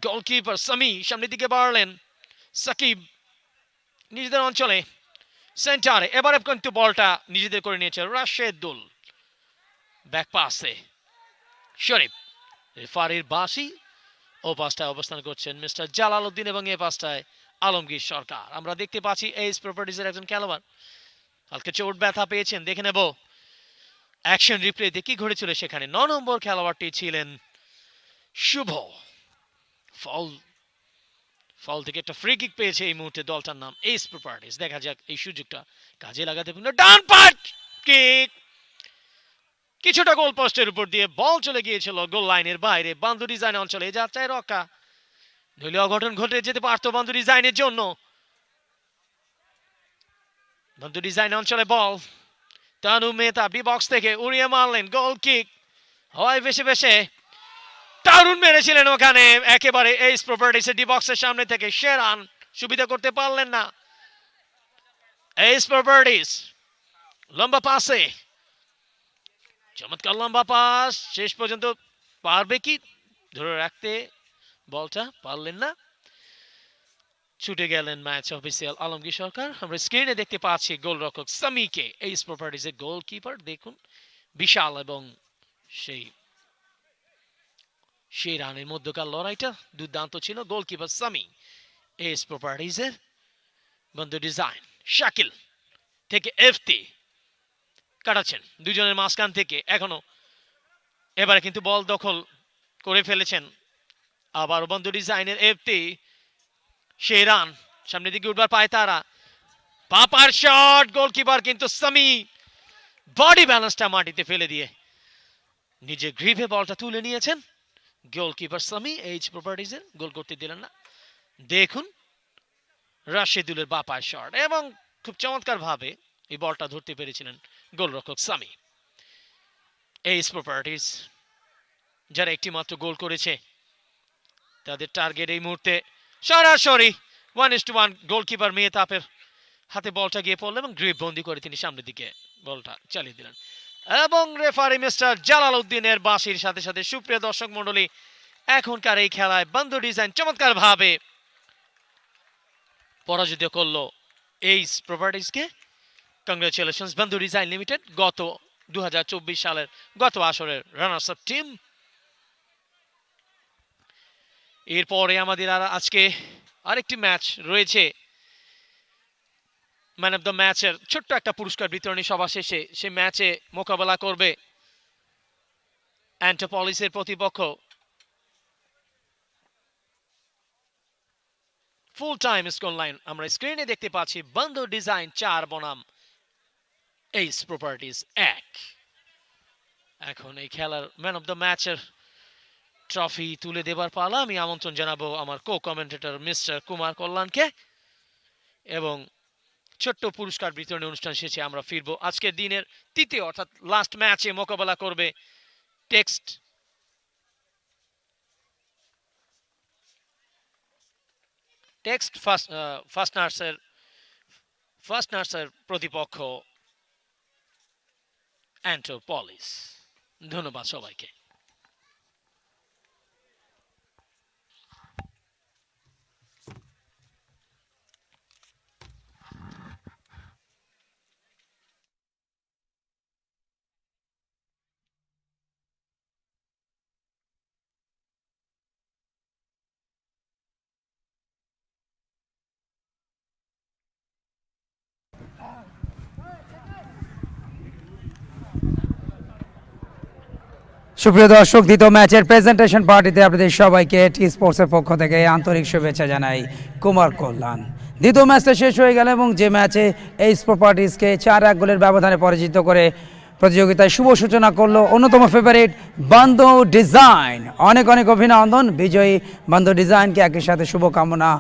গোলকিপার সামি সামনের দিকে বাড়লেন, সাকিব নিজেদের অঞ্চলে সেন্টারে, এবারে কিন্তু বলটা নিজেদের করে নিয়েছে রাশেদুল, ব্যাক পাসে শরীফ, রেফারির বাঁশি। ও পাশটায় অবস্থান করছেন মিস্টার জালালউদ্দিন এবং এ পাশটায় আলমগীর সরকার। আমরা দেখতে পাচ্ছি এইস প্রপার্টিজের একজন খেলোয়াড় কালকে চোট ব্যথা পেয়েছেন, দেখে নেব অ্যাকশন রিপ্লেতে কি ঘটেছিল সেখানে। 9 নম্বর খেলোয়াড়টি ছিলেন শুভ। ফল থেকে একটা ফ্রি কিক পেয়েছে এই মুহূর্তে দলটার নাম এইস প্রপার্টিজ। দেখা যাক এই সুযোগটা কাজে লাগাতে পারেন। ডান পাট কিক, কিছুটা গোল পোস্টের উপর দিয়ে বল চলে গিয়েছিল গোল লাইনের বাইরে। বান্দু ডিজাইন অঞ্চলে যাত্রায় রক্ষা, নইলে অঘটন ঘটে যেতে পারতো বান্দু ডিজাইনের জন্য। বান্দু ডিজাইন অঞ্চলে বল, তানুব মেহতাব বি বক্স থেকে উড়িয়ে মারলেন, গোল কিক হয় ভেসে ভেসে, দারুণ মেরেছিলেন ওখানে একেবারে এইস প্রপার্টিজের ডি বক্সের সামনে থেকে। শেরান সুবিধা করতে পারলেন না। এইস প্রপার্টিজ লম্বা পাসে, চমৎকার লম্বা পাস, শেষ পর্যন্ত পারবে কি ধরে রাখতে, বলটা পারলেন না, ছুটে গেলেন ম্যাচ অফিসিয়াল আলমগীর সরকার। আমরা স্ক্রিনে দেখতে পাচ্ছি গোলরক্ষক সামিকে, এইস প্রপার্টিজের গোলকিপার। দেখুন বিশাল এবং সেই রানের মধ্যকার লড়াইটা দুর্দান্ত ছিল। গোলকিপার সামি, এইস প্রপার্টিজের বন্ধু ডিজাইন। শাকিল থেকে এফটি কাটাচ্ছেন দুজনের মাঝখান থেকে, এখনো এবারে কিন্তু বল দখল করে ফেলেছেন আবার বন্ধু ডিজাইনের এফটি। সেই রান সামনের দিকে উঠবার পায় তারা, পাপার শট, গোলকিপার কিন্তু সামি বডি ব্যালেন্সটা মাটিতে ফেলে দিয়ে নিজের গ্রিপে বলটা তুলে নিয়েছেন। গোলকিপার সামি এইচ প্রপার্টিজের, গোল করতে দিলেন না। দেখুন রাশেদুলের বাপার শট এবং খুব চমৎকার ভাবে এই বলটা ধরতে পেরেছিলেন গোলরক্ষক সামি। এইচ প্রপার্টিজ যারা একটি মাত্র গোল করেছে তাদের টার্গেট এই মুহূর্তে সরাসরি 1-1। গোলকিপার মেহতাবের হাতে বলটা গিয়ে পড়ল এবং গ্রিপ বন্দি করে তিনি সামনের দিকে বলটা চালিয়ে দিলেন এবং রেফারি মিস্টার জালালউদ্দিনের বাঁশির সাথে সাথে সুপ্রিয় দর্শক মণ্ডলী, এখনকার এই খেলায় বন্ধু ডিজাইন চমৎকার ভাবে পরাজিত করলো এইস প্রপার্টিজকে। কংগ্রেচুলেশনস বন্ধু ডিজাইন লিমিটেড, গত 2024 সালের গত আসরের রানার্স আপ টিম। এরপরে আমাদের আজকে আরেকটি ম্যাচ রয়েছে, ম্যান অফ দ্য ম্যাচের ছোট্ট একটা পুরস্কার বিতরণী সভা শেষে সে ম্যাচে মোকাবেলা করবে অ্যান্টোপলিসের প্রতিপক্ষ ফুল টাইম স্কোর লাইন আমরা স্ক্রিনে দেখতে পাচ্ছি, বন্ধু ডিজাইন 4 বনাম এইস প্রপার্টিজ 1। এখন এই খেলার ম্যান অফ দ্য ম্যাচের ট্রফি তুলে দেবার পালা। আমি আমন্ত্রণ জানাবো আমার কো কমেন্টেটর মিস্টার কুমার কল্যাণকে, এবং ছোট্ট পুরস্কার বিতরণী অনুষ্ঠান শেষে আমরা ফিরবো। আজকের দিনের তৃতীয় অর্থাৎ লাস্ট ম্যাচে মোকাবেলা করবে টেক্সট ফার্স্ট নার্সের প্রতিপক্ষ অ্যান্টোপলিস। ধন্যবাদ সবাইকে। সুপ্রিয় দর্শক, দ্বিতীয় ম্যাচের প্রেজেন্টেশন পার্টিতে আপনাদের সবাইকে টি স্পোর্টসের পক্ষ থেকে আন্তরিক শুভেচ্ছা জানাই কুমার কল্যাণ। দ্বিতীয় ম্যাচটা শেষ হয়ে গেল এবং যে ম্যাচে এই প্রপার্টিজকে 4-1 গোলের ব্যবধানে পরাজিত করে প্রতিযোগিতায় শুভ সূচনা করলো অন্যতম ফেভারিট বান্দো ডিজাইন। অনেক অনেক অভিনন্দন বিজয়ী বান্দো ডিজাইনকে, একই সাথে শুভকামনা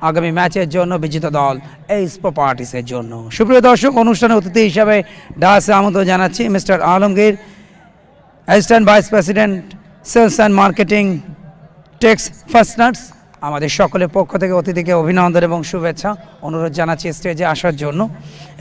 আগামী ম্যাচের জন্য বিজিত দল এই প্রপার্টিসের জন্য। সুপ্রিয় দর্শক, অনুষ্ঠানে অতিথি হিসাবে ডাসে আমন্ত্রণ জানাচ্ছি mister Alamgir, assistant vice president sales and marketing টেক্স ফার্স্টনার্স। আমাদের সকলের পক্ষ থেকে অতিথিকে অভিনন্দন এবং শুভেচ্ছা অনুরোধ জানাচ্ছি স্টেজে আসার জন্য।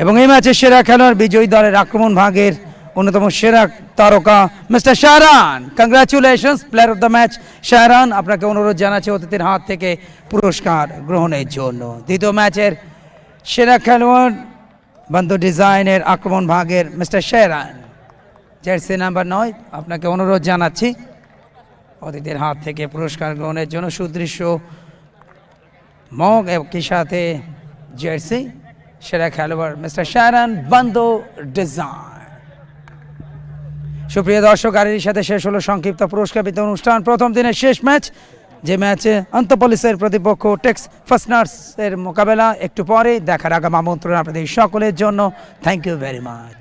এবং এই ম্যাচের সেরা খেলোয়াড় বিজয়ী দলের আক্রমণ ভাগের অন্যতম সেরা তারকা mister Shahran. Congratulations player of the match Shahran. আপনাকে অনুরোধ জানাচ্ছি অতিথির হাত থেকে পুরস্কার গ্রহণের জন্য। দ্বিতীয় ম্যাচের সেরা খেলোয়াড় বান্দো ডিজাইনের আক্রমণ ভাগের মিস্টার শাহরান, জার্সি নাম্বার 9, আপনাকে অনুরোধ জানাচ্ছি অতিথির হাত থেকে পুরস্কার গ্রহণের জন্য। সুদৃশ্য মগ একই সাথে জার্সি, সেরা খেলোয়াড় মিস্টার শাহরান বান্দো ডিজাইন। সুপ্রিয় দর্শক, আর এর সাথে শেষ হলো সংক্ষিপ্ত পুরস্কার বিতরণ অনুষ্ঠান। প্রথম দিনের শেষ ম্যাচ, যে ম্যাচে অ্যান্টোপলিসের প্রতিপক্ষ টেক্স ফার্স্টনার্সের মোকাবেলা একটু পরে দেখার আগাম আমন্ত্রণ আপনাদের সকলের জন্য। Thank you very much.